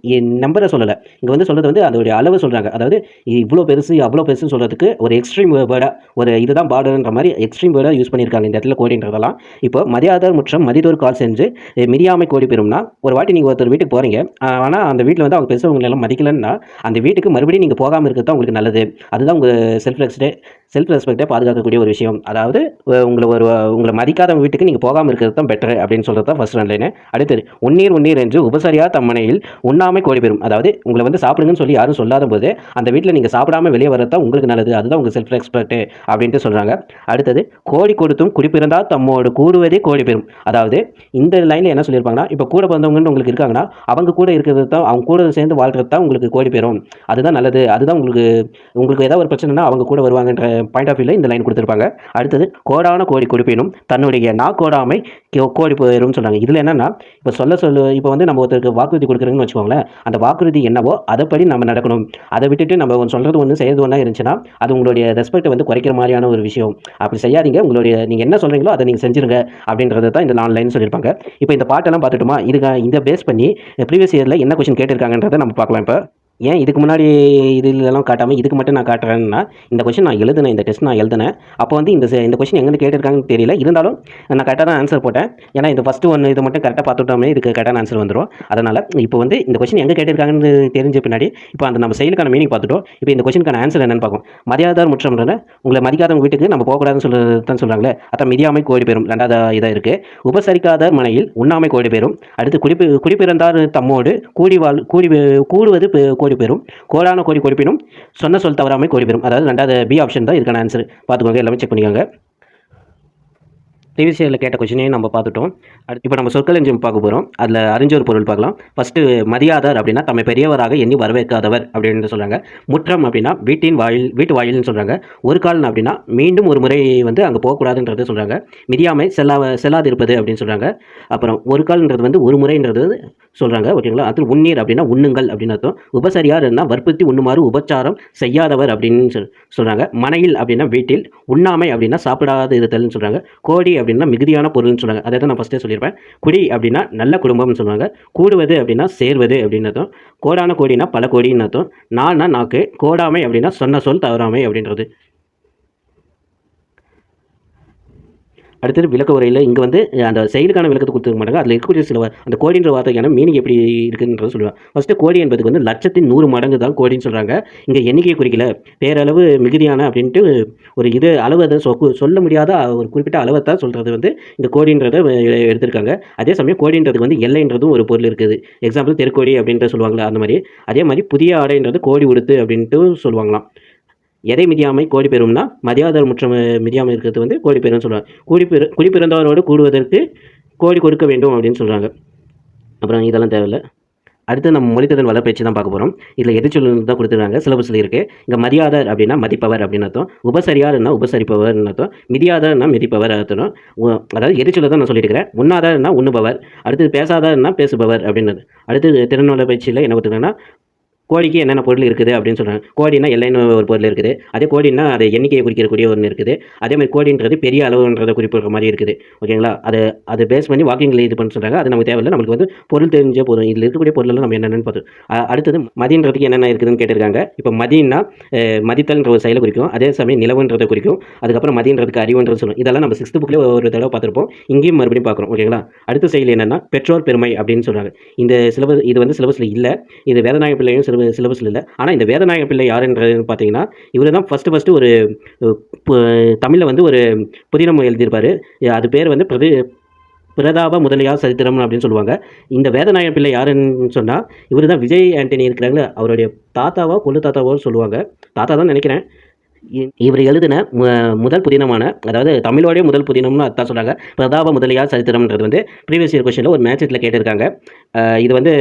நம்பரை சொல்லலை. இங்கே வந்து சொல்கிறது வந்து அதோடைய அளவு சொல்கிறாங்க. அதாவது இவ்வளோ பெருசு அவ்வளோ பெருசுன்னு சொல்கிறதுக்கு ஒரு எக்ஸ்ட்ரீம் வேர்டாக ஒரு இதுதான் பார்டர்ன்ற மாதிரி எக்ஸ்ட்ரீம் வேர்டாக யூஸ் பண்ணியிருக்காங்க இந்த இடத்துல கோடின்றதெல்லாம். இப்போ மரியாதார் முற்றம் மதிதொரு கால் சென்று மிதியாமை கோடி பெறும்னா, ஒரு வாட்டி நீங்கள் ஒருத்தர் வீட்டுக்கு போகிறீங்க, ஆனால் அந்த வீட்டில் வந்து அவங்க பெருசவங்களை எல்லாம் மதிக்கலன்னா அந்த வீட்டுக்கு மறுபடியும் நீங்கள் போகாமல் இருக்கிறது தான் உங்களுக்கு நல்லது. அதுதான் உங்கள் செல்ஃப் ரெஸ்பெக்டை பாதுகாக்கக்கூடிய ஒரு விஷயம். அதாவது உங்களை மதிக்காத வீட்டுக்கு நீங்கள் போகாமல் இருக்கிறது தான் பெட்டர் அப்படின்னு சொல்கிறது தான் ஃபர்ஸ்ட் லைனு. அடுத்தது உன்னீர் என்று உபசரியா தம்மனையில் உண்ணாமை கோடி பெறும். அதாவது உங்களை வந்து சாப்பிடுங்கன்னு சொல்லி யாரும் சொல்லாத போது அந்த வீட்டில் நீங்கள் சாப்பிடாமல் வெளியே வரது தான் உங்களுக்கு நல்லது. அதுதான் உங்கள் செல்ஃப் ரெஸ்பெக்ட் அப்படின்ட்டு சொல்கிறாங்க. அடுத்தது கோடி கொடுத்தும் குறிப்பிருந்தால் தம்மோடு கூடுவதே கோடி பெறும். அதாவது இந்த லைனில் என்ன சொல்லியிருப்பாங்கன்னா, இப்போ கூட பிறந்தவங்கன்னு உங்களுக்கு இருக்காங்கன்னா அவங்க கூட இருக்கிறது தான், அவங்க கூட சேர்ந்து வாழ்கிறது தான் உங்களுக்கு கோடி பெறும். அதுதான் நல்லது. அதுதான் உங்களுக்கு ஏதாவது ஒரு பிரச்சனைனா அவங்க கூட வருவாங்கன்ற பாயிண்ட் ஆஃப் வியூவில் இந்த லைன் கொடுத்துருப்பாங்க. அடுத்தது கோடான கோடி கொடுப்பினும் தன்னுடைய கோடாமை கோடி போயிடும் சொல்கிறாங்க. இதில் என்னென்னா, இப்போ இப்போ வந்து நம்ம ஒருத்தருக்கு வாக்குறுதி கொடுக்குறோங்கன்னு வச்சுக்கோங்களேன், அந்த வாக்குறுதி என்னவோ அதைப்படி நம்ம நடக்கணும். அதை விட்டுட்டு நம்ம சொல்கிறது ஒன்று செய்யறது ஒன்றா இருந்துச்சுன்னா அது உங்களுடைய ரெஸ்பெக்டை வந்து குறைக்கிற மாதிரியான ஒரு விஷயம். அப்படி செய்யாதீங்க. நீங்கள் என்ன சொல்கிறீங்களோ அதை நீங்கள் செஞ்சுருங்க அப்படின்றது தான் இந்த 4 லைன் சொல்லியிருப்பாங்க. இப்போ இந்த பாட்டெல்லாம் பார்த்துட்டுமா, இந்த பேஸ் பண்ணி ப்ரீவியஸ் இயரில் என்ன கொஸ்டின் கேட்டிருக்காங்கன்றதை நம்ம பார்க்கலாம். இப்போ ஏன் இதுக்கு முன்னாடி இதெல்லாம் காட்டாமல் இதுக்கு மட்டும் நான் காட்டுறேன்னா, இந்த கொஸ்டின் நான் எழுதினேன், இந்த டெஸ்ட் நான் எழுதினேன். அப்போ வந்து இந்த கொஸ்டின் எங்கேருந்து கேட்டிருக்காங்கன்னு தெரியல. இருந்தாலும் நான் கரெக்டாக தான் ஆன்சர் போட்டேன். ஏன்னா இந்த ஃபஸ்ட்டு ஒன்று இது மட்டும் கரெக்டாக பார்த்துட்டோமே இதுக்கு கரெக்டான ஆன்சர் வந்துடும். அதனால் இப்போ வந்து இந்த கொஸ்டின் எங்கே கேட்டிருக்காங்கன்னு தெரிஞ்ச பின்னாடி இப்போ அந்த நம்ம செயலுக்கான மீனிங் பார்த்துட்டோம். இப்போ இந்த கொஸ்டினுக்கான ஆன்சர் என்னென்னு பார்ப்போம். மரியாதார் முற்றம்ன்றத உங்களை மதிக்காதவங்க வீட்டுக்கு நம்ம போகக்கூடாதுன்னு தான் சொல்கிறாங்களே, அதான் மிதியாமை கோடி பெறும் 2வது இதாக இருக்குது. உபசரிக்காதார் மனையில் உண்ணாமை கோடி பெறும். அடுத்து குடிப்பிறந்தார் தம்மோடு கூடுவது கோடி பெறும். கோடான கோடி கொடுப்பினும் சொன்ன சொல் தவறாமை கோடி பெறும். அதாவது 2வது பி ஆப்ஷன் தான் இதுக்கான ஆன்சர். பார்த்துக்கோங்க, எல்லாமே செக் பண்ணிக்கோங்க. ப்ரீவியஸ் இயரில் கேட்ட கொஸ்டினையும் நம்ம பார்த்துட்டோம். இப்போ நம்ம சொற்கள் எஞ்சும் பார்க்க போகிறோம். அதில் அறிஞ்ச ஒரு பொருள் பார்க்கலாம். ஃபஸ்ட்டு மரியாதார் அப்படின்னா தம்மை பெரியவராக எண்ணி வரவேற்காதவர் அப்படின்னு சொல்கிறாங்க. முற்றம் அப்படின்னா வீட்டு வாயில்னு சொல்கிறாங்க. ஒரு கால் அப்படின்னா மீண்டும் ஒரு முறை வந்து அங்கே போகக்கூடாதுன்றது சொல்கிறாங்க. மிதியாமை செல்லாது இருப்பது அப்படின்னு சொல்கிறாங்க. அப்புறம் ஒரு கால்ன்றது வந்து ஒரு முறைன்றது சொல்கிறாங்க. ஓகேங்களா. அது உண்ணீர் அப்படின்னா உண்ணுங்கள் அப்படின்னு அர்த்தம். உபசரியார்னா வற்புறுத்தி உண்ணுமாறு உபச்சாரம் செய்யாதவர் அப்படின்னு சொல்கிறாங்க. மனையில் அப்படின்னா வீட்டில். உண்ணாமை அப்படின்னா சாப்பிடாத இருத்தல்னு சொல்கிறாங்க. கோடி அப்படின்னா மிகுதியான பொருள்னு சொல்கிறாங்க. அதை தான் நான் ஃபஸ்ட்டே சொல்லியிருப்பேன். குடி அப்படின்னா நல்ல குடும்பம்னு சொல்லுவாங்க. கூடுவது அப்படின்னா சேர்வது அப்படின்னு அர்த்தம். கோடான கோடினா பல கோடின்னு அர்த்தம். நாக்கு. கோடாமை அப்படின்னா சொன்ன சொல் தவறாமை அப்படின்றது. அடுத்தது விளக்க உரையில் இங்கே வந்து அந்த செயலுக்கான விளக்கத்தை கொடுத்துருக்க மாட்டாங்க. அதில் இருக்கக்கூடிய சில அந்த கோடின்ற வார்த்தைக்கான மீனிங் எப்படி இருக்குன்றதை சொல்லுவாங்க. ஃபஸ்ட்டு கோடி என்பதுக்கு வந்து 1,100 மடங்கு தான் கோடின்னு சொல்கிறாங்க. இங்கே எண்ணிக்கை குறிக்கல, பேரளவு மிகுதியான அப்படின்ட்டு ஒரு அளவு அதை சொல்ல முடியாத ஒரு குறிப்பிட்ட அளவை தான் சொல்கிறது வந்து இந்த கோடின்றதை எடுத்திருக்காங்க. அதே சமயம் கோடின்றதுக்கு வந்து எல்லைன்றதும் ஒரு பொருள் இருக்குது. எக்ஸாம்பிள் தெருக்கோடி அப்படின்ற சொல்லுவாங்களா அந்த மாதிரி. அதே மாதிரி புதிய ஆடைன்றது கோடி உடுத்து அப்படின்ட்டு சொல்லுவாங்களாம். எதை மிதியாமை கோடி பெறும்னா, மரியாதார் முற்றம் மிதியாமை இருக்கிறது வந்து கோடி பெறும்னு சொல்கிறாங்க. குடிப்பிறந்தவரோடு கூடுவதற்கு கோடி கொடுக்க வேண்டும் அப்படின்னு சொல்கிறாங்க. அப்புறம் இதெல்லாம் தேவையில்லை. அடுத்து நம்ம மொழித்திறன் வளர்ப்பயிற்சி தான் பார்க்க போகிறோம். இதில் எதிர்ச்சொல் தான் கொடுத்துருக்காங்க, சிலபஸில் இருக்குது. இங்கே மரியாதார் அப்படின்னா மதிப்பவர் அப்படின்னு அர்த்தம். உபசரியார்னா உபசரிப்பவர்னு அர்த்தம். மிதியாதார்னா மிதிப்பவர் அர்த்தம். அதாவது எதிர்ச்சொல்லை தான் நான் சொல்லியிருக்கிறேன். உண்ணாதார்னா உண்ணுபவர். அடுத்தது பேசாதார்னா பேசுபவர் அப்படின்னு. அடுத்து திறன் வளர்ப்பயிற்சியில் என்ன கொடுத்துருக்காங்கன்னா, கோடிக்கு என்னென்ன பொருள் இருக்குது அப்படின்னு சொல்கிறாங்க. கோடினா எல்லைன்னு ஒரு பொருள் இருக்குது. அதே கோடினா அதை எண்ணிக்கையை குறிக்கக்கூடிய ஒன்று இருக்குது. அதேமாதிரி கோடின்றது பெரிய அளவுன்றதை குறிப்பிடுற மாதிரி இருக்குது. ஓகேங்களா. அதை பேஸ் பண்ணி வாக்கிங்கில் இது பண்ண சொல்கிறாங்க. அது நமக்கு தேவையில்லை. நம்மளுக்கு வந்து பொருள் தெரிஞ்ச போதும். இதில் இருக்கக்கூடிய பொருளெல்லாம் நம்ம என்னென்னு பார்த்தோம். அடுத்தது மதின்றதுக்கு என்னென்ன இருக்குதுன்னு கேட்டிருக்காங்க. இப்போ மதினா மதித்தல்ன்ற ஒரு செயலை குறிக்கும். அதே சமயம் நிலவுன்றதை குறிக்கும். அதுக்கப்புறம் மதின்றதுக்கு அறிவுன்றது சொல்லும். இதெல்லாம் நம்ம 6th புக்கில் ஒரு தடவை பார்த்துருப்போம். இங்கேயும் மறுபடியும் பார்க்குறோம். ஓகேங்களா. அடுத்த செயல் என்னென்னா பெற்றோர் பெருமை அப்படின்னு சொல்கிறாங்க. இந்த இது வந்து சிலபஸில் இல்லை. இது வேதநாயக பிள்ளையும் சிலபஸில் இல்லை. ஆனால் இந்த வேதநாயக பிள்ளை யாருன்றது பார்த்தீங்கன்னா, இவர் தான் ஃபஸ்ட்டு ஒரு தமிழில் வந்து ஒரு புதினம் எழுதியிருப்பார். அது பேர் வந்து பிரதாப முதலியார் சரித்திரம் அப்படின்னு சொல்லுவாங்க. இந்த வேதநாயக பிள்ளை யாருன்னு சொன்னால், இவர் தான் விஜய் ஆண்டனி இருக்கிறாங்களே அவருடைய தாத்தாவோ கொள்ளு தாத்தாவோ சொல்லுவாங்க. தாத்தா தான் நினைக்கிறேன். இவர் எழுதின முதல் புதினமான, அதாவது தமிழோடைய முதல் புதினம்னு அதான் சொல்கிறாங்க, பிரதாப முதலியார் சரித்திரம்ன்றது வந்து ப்ரீவியஸ் இயர் கொஸ்டினில் ஒரு மேட்சில் கேட்டிருக்காங்க. இது வந்து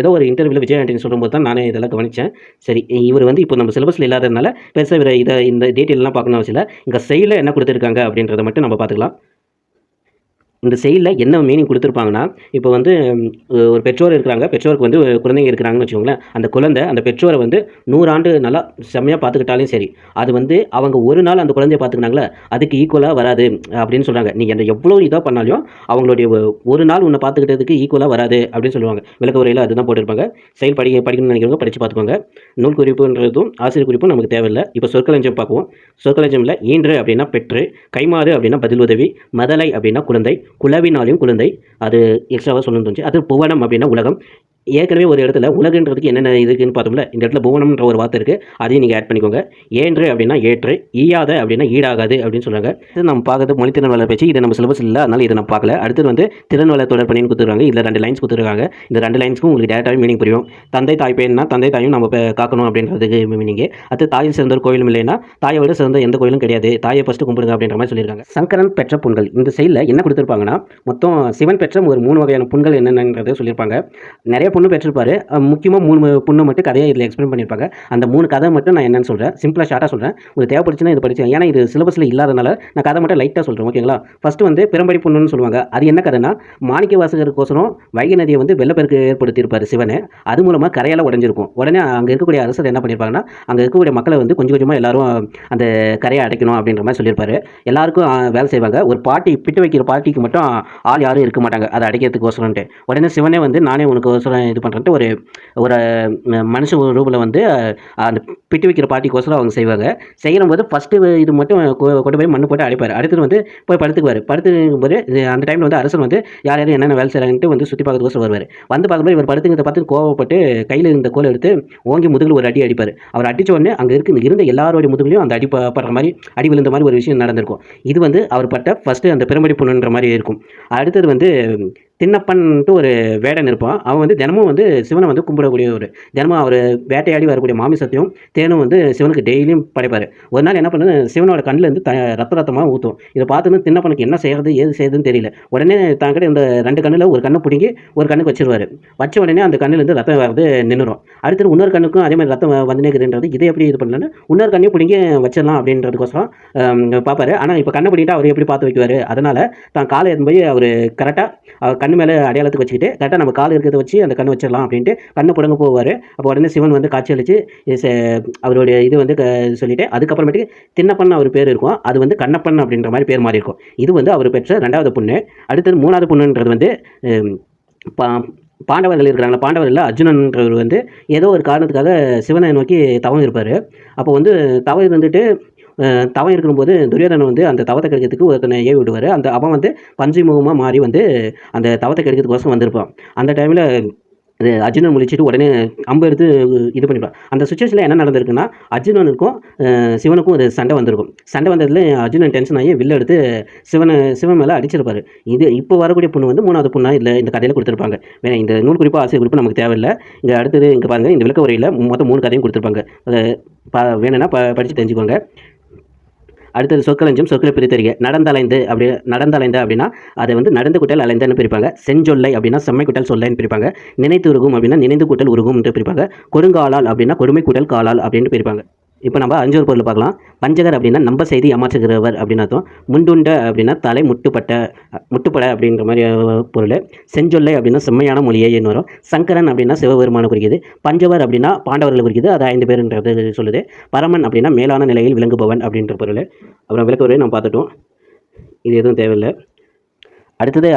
ஏதோ ஒரு இன்டர்வியூவில் விஜய் ஆண்டனி சொல்லும்போது தான் நானே இதெல்லாம் கவனித்தேன். சரி, இவர் வந்து இப்போ நம்ம சிலபஸில் இல்லாததுனால பெருசாக இவர் இந்த டீட்டெயிலெலாம் பார்க்கணும் அவசியம் இல்லை. இங்கே செயலில் என்ன கொடுத்துருக்காங்க அப்படின்றத மட்டும் நம்ம பார்த்துக்கலாம். இந்த செயலில் என்ன மீனிங் கொடுத்துருப்பாங்கன்னா, இப்போ வந்து ஒரு பெற்றோர் இருக்கிறாங்க, பெற்றோருக்கு வந்து குழந்தைங்க இருக்கிறாங்கன்னு வச்சுக்கோங்களேன். அந்த குழந்தை அந்த பெற்றோரை வந்து 100 ஆண்டு நல்லா செம்மையாக பார்த்துக்கிட்டாலும் சரி, அது வந்து அவங்க ஒரு நாள் அந்த குழந்தைய பார்த்துக்கினாங்களே, அதுக்கு ஈக்குவலாக வராது அப்படின்னு சொல்கிறாங்க. நீ என்ன எவ்வளோ இதாக பண்ணாலும் அவங்களுடைய ஒரு நாள் உன்னை பார்த்துக்கிட்டதுக்கு ஈக்குவலாக வராது அப்படின்னு சொல்லுவாங்க. விளக்க உரையில் அதுதான் போட்டிருப்பாங்க. செயல் படிக்கணும்னு நினைக்கிறவங்க படித்து பார்த்துக்கோங்க. நூல் குறிப்புன்றதும் ஆசிரியர் குறிப்பும் நமக்கு தேவையில்லை. இப்போ சொற்களஞ்சியம் பார்க்குவோம். சொற்களஞ்சியமில் ஈன்று அப்படின்னா பெற்று, கைமாறு அப்படின்னா பதில் உதவி, மதலை அப்படின்னா குழந்தை, குலவினாலும் குழந்தை, அது எக்ஸ்ட்ராவாக சொல்லணும்னு தோணுச்சு. அது புவனம் அப்படின்னா உலகம். ஏற்கனவே ஒரு இடத்துல உலகன்றதுக்கு என்னென்ன இருக்குன்னு பார்த்தோம்ல, இந்த இடத்துல புவனம்ன்ற ஒரு வார்த்தை இருக்குது, அதையும் நீங்கள் ஆட் பண்ணிக்கோங்க. ஏன்று அப்படின்னா ஏற்று, ஈயாத அப்படின்னா ஈடாகாது அப்படின்னு சொல்கிறாங்க. இது நம்ம பார்க்குறது மொழித்திறன் வளர் பேச்சு. இது நம்ம சிலபஸ் இல்லை, அதனால் இதை நம்ம பார்க்கல. அடுத்தது வந்து திறன் வளர் தொடர்பணின்னு கொடுத்துருக்காங்க. இதில் 2 லைன்ஸ் கொடுத்துருக்காங்க. இந்த 2 லைன்ஸ்க்கும் உங்களுக்கு டேரக்டாகவே மீனிங் புரியும். தந்தை தாய் பேர்னா தந்தை தாயும் நம்ம காக்கணும் அப்படின்றதுக்கு மீனிங்கு. அடுத்து தாயில் சிறந்த ஒரு கோயிலும் இல்லைன்னா தாயை விட சிறந்த எந்த கோயிலும் கிடையாது, தாயை ஃபஸ்ட்டு கும்பிடுங்க அப்படின்ற மாதிரி சொல்லியிருக்காங்க. சங்கரன் பெற்ற புண்கள், இந்த செயலில் என்ன கொடுத்துருப்பாங்கன்னா, மொத்தம் சிவன் பெற்ற ஒரு 3 வகையான புண்கள் என்னென்னன்றதை சொல்லியிருப்பாங்க. நிறைய பொண்ணு பெற்றிருப்பாரு. முக்கியமாக 3 பொண்ணு மட்டும் கதையை இதில் எக்ஸ்பிளைன் பண்ணியிருப்பாங்க. அந்த 3 கதை மட்டும் நான் என்னன்னு சொல்கிறேன். சிம்பிளாக ஷார்ட்டாக சொல்கிறேன். உங்களுக்கு தேவைப்படுச்சுன்னா இது படிச்சு, ஏன்னா இது சிலபஸில் இல்லாதனால நான் கதை மட்டும் லைட்டாக சொல்கிறேன், ஓகேங்களா? ஃபஸ்ட்டு வந்து பிறம்படி பொண்ணுன்னு சொல்லுவாங்க. அது என்ன கதைனா, மாணிக்க வாசகருக்கோசரம் வைகை நதியை வந்து வெள்ளப்பெருக்கு ஏற்படுத்தியிருப்பார் சிவனை. அது மூலமாக கரையால் உடஞ்சிருக்கும். உடனே அங்கே இருக்கக்கூடிய அரசர் என்ன பண்ணியிருப்பாங்கன்னா, அங்கே இருக்கக்கூடிய மக்களை வந்து கொஞ்சம் கொஞ்சமாக எல்லாரும் அந்த கரையை அடைக்கணும் அப்படின்ற மாதிரி சொல்லியிருப்பாரு. எல்லாருக்கும் வேலை செய்வாங்க. ஒரு பாட்டி, பிட்டு வைக்கிற பாட்டிக்கு மட்டும் ஆள் யாரும் இருக்க மாட்டாங்க, அதை அடைக்கிறதுக்கோசரம்ட்டு. உடனே சிவனே வந்து நானே உனக்கு இது பண்ணுறேன்ட்டு ஒரு ஒரு மனுஷ ரூபில் வந்து அந்த பிட்டு வைக்கிற பாட்டிக்கோசரம் அவங்க செய்வாங்க. செய்யும்போது ஃபஸ்ட்டு இது மட்டும் கொண்டு போய் மண்ணு போட்டு அடைப்பார். அடுத்தது வந்து போய் படுத்துக்குவார். படுத்துக்கும்போது அந்த டைமில் வந்து அரசர் வந்து யார் யார் என்னென்ன வேலை செய்கிறாங்கன்ட்டு வந்து சுற்றி பார்க்கறதுக்கோசரம் வருவார். வந்து பார்க்கும்போது இவர் படுத்துக்கிறத பார்த்து கோவப்பட்டு கையில் இருந்த கோலை எடுத்து ஓங்கி முதுகில் ஒரு அடி அடிப்பார். அவர் அடித்த உடனே அங்கே இருந்த எல்லாரோடைய முதுகுலையும் அந்த அடி படுற மாதிரி, அடி விழுந்த மாதிரி ஒரு விஷயம் நடந்திருக்கும். இது வந்து அவர் பட்ட ஃபஸ்ட்டு அந்த பிரம்படி பொண்ணுன்ற மாதிரி இருக்கும். அடுத்தது வந்து தின்னப்பன்ட்டு ஒரு வேடன் இருப்பான். அவன் வந்து தினமும் வந்து சிவனை வந்து கும்பிடக்கூடிய ஒரு, தினமும் அவர் வேட்டையாடி வரக்கூடிய மாமிசத்தையும் தேனும் வந்து சிவனுக்கு டெய்லியும் படைப்பார். ஒரு நாள் என்ன பண்ணு, சிவனோட கண்ணிலேருந்து ரத்தமாக ஊற்றும். இதை பார்த்துன்னு தின்னப்பனுக்கு என்ன செய்கிறது ஏது செய்யுதுன்னு தெரியல. உடனே தாங்கிட்ட இந்த 2 கண்ணில் ஒரு கண்ணை பிடுங்கி ஒரு கண்ணுக்கு வச்சிருவார். வச்ச உடனே அந்த கண்ணிலேருந்து ரத்தம் வரது நின்றுடும். அடுத்து இன்னொரு கண்ணுக்கும் அதே மாதிரி ரத்தம் வந்துனேக்குதுன்றது, இதை எப்படி இது பண்ணலன்னு இன்னொரு கண்ணையும் பிடிங்கி வச்சிடலாம் அப்படின்றதுக்கோசரம் பார்ப்பாரு. ஆனால் இப்போ கண்ணை பிடிக்கிட்டு அவர் எப்படி பார்த்து வைக்குவார். அதனால் தான் காலை எடுத்து போய் அவர் கரெக்டாக கண்ணு மேலே அடையாளத்துக்கு வச்சுக்கிட்டு கரெக்டாக நம்ம கால் இருக்கிறத வச்சு அந்த கண்ணு வச்சிடலாம் அப்படின்ட்டு கண்ணு புடங்க போவார். அப்போ உடனே சிவன் வந்து காட்சி அளித்து அவருடைய இது வந்து சொல்லிவிட்டு, அதுக்கப்புறமேட்டுக்கு தின்னப்பன் அவர் பேர் இருக்கும், அது வந்து கண்ணப்பன் அப்படின்ற மாதிரி பேர் மாறி இருக்கும். இது வந்து அவர் பெற்ற 2வது பொண்ணு. அடுத்தது 3வது பொண்ணுன்றது வந்து பாண்டவர்கள் இருக்கிறாங்களா, பாண்டவர்களில் அர்ஜுனன்றவர் வந்து ஏதோ ஒரு காரணத்துக்காக சிவனை நோக்கி தவம் இருப்பார். அப்போ வந்து தவம் இருந்துட்டு தவம் இருக்கும்போது துரியோதனன் வந்து அந்த தவத்தை கெடுக்கிறதுக்கு ஒருத்தனை ஏவி விடுவார். அந்த அவன் வந்து பஞ்சமுகமாக மாறி வந்து அந்த தவத்தை கெடுக்கிறதுக்கோசரம் வந்திருப்பான். அந்த டைமில் அர்ஜுனன் முழிச்சிட்டு உடனே அம்பு எடுத்து இது பண்ணிப்பான். அந்த சுச்சுவேஷனில் என்ன நடந்திருக்குன்னா, அர்ஜுனனுக்கும் சிவனுக்கும் ஒரு சண்டை வந்திருக்கும். சண்டை வந்ததில் அர்ஜுனன் டென்ஷன் ஆகி வில்ல எடுத்து சிவன் மேலே அடிச்சிருப்பார். இது இப்போ வரக்கூடிய பொண்ணு வந்து 3வது பொண்ணாக இதில் இந்த கதையில் கொடுத்துருப்பாங்க. வேணா இந்த நூல் குறிப்பு ஆசிரியர் குறிப்பு நமக்கு தேவையில்லை. இங்கே அடுத்தது இங்கே பாருங்கள், இந்த விளக்க உரையில் மொத்தம் 3 கதையும் கொடுத்துருப்பாங்க. அதை வேணும்னா படித்து தெரிஞ்சுக்கோங்க. அடுத்தது சொற்களஞ்சியம், சொற்களை பிரித்தறிக. நடந்தலைந்த அப்படின்னா அதை வந்து நடந்து குட்டல் அலைந்தன்னு பிரிப்பாங்க. செஞ்சொல்லை அப்படின்னா செம்மை குட்டல் சொல்லைன்னு பிரிப்பாங்க. நினைத்து உருகும் அப்படின்னா நினைந்து கூட்டல் உருகும்னு பிரிப்பாங்க. கொடுங்காலால் அப்படின்னா கொடுமை கூட்டல் காலால் அப்படின்னு பிரிப்பாங்க. இப்போ நம்ம 5வது பொருள் பார்க்கலாம். பஞ்சகர் அப்படின்னா நம்ப செய்தி ஏமாற்றுகிறவர் அப்படின்னு அர்த்தம். முண்டுண்ட அப்படின்னா தலை முட்டுப்பட அப்படின்ற மாதிரி பொருள். செஞ்சொல்லை அப்படின்னா செம்மையான மொழியைன்னு வரும். சங்கரன் அப்படின்னா சிவபெருமானை குறிக்குது. பஞ்சவர் அப்படின்னா பாண்டவர்களை குறிக்குது, அது 5 பேருன்றது சொல்லுது. பரமன் அப்படின்னா மேலான நிலையில் விளங்குபவன் அப்படின்ற பொருள். அப்புறம் விளக்க உரையை நம்ம பார்த்துட்டோம், இது எதுவும் தேவையில்லை. அடுத்தது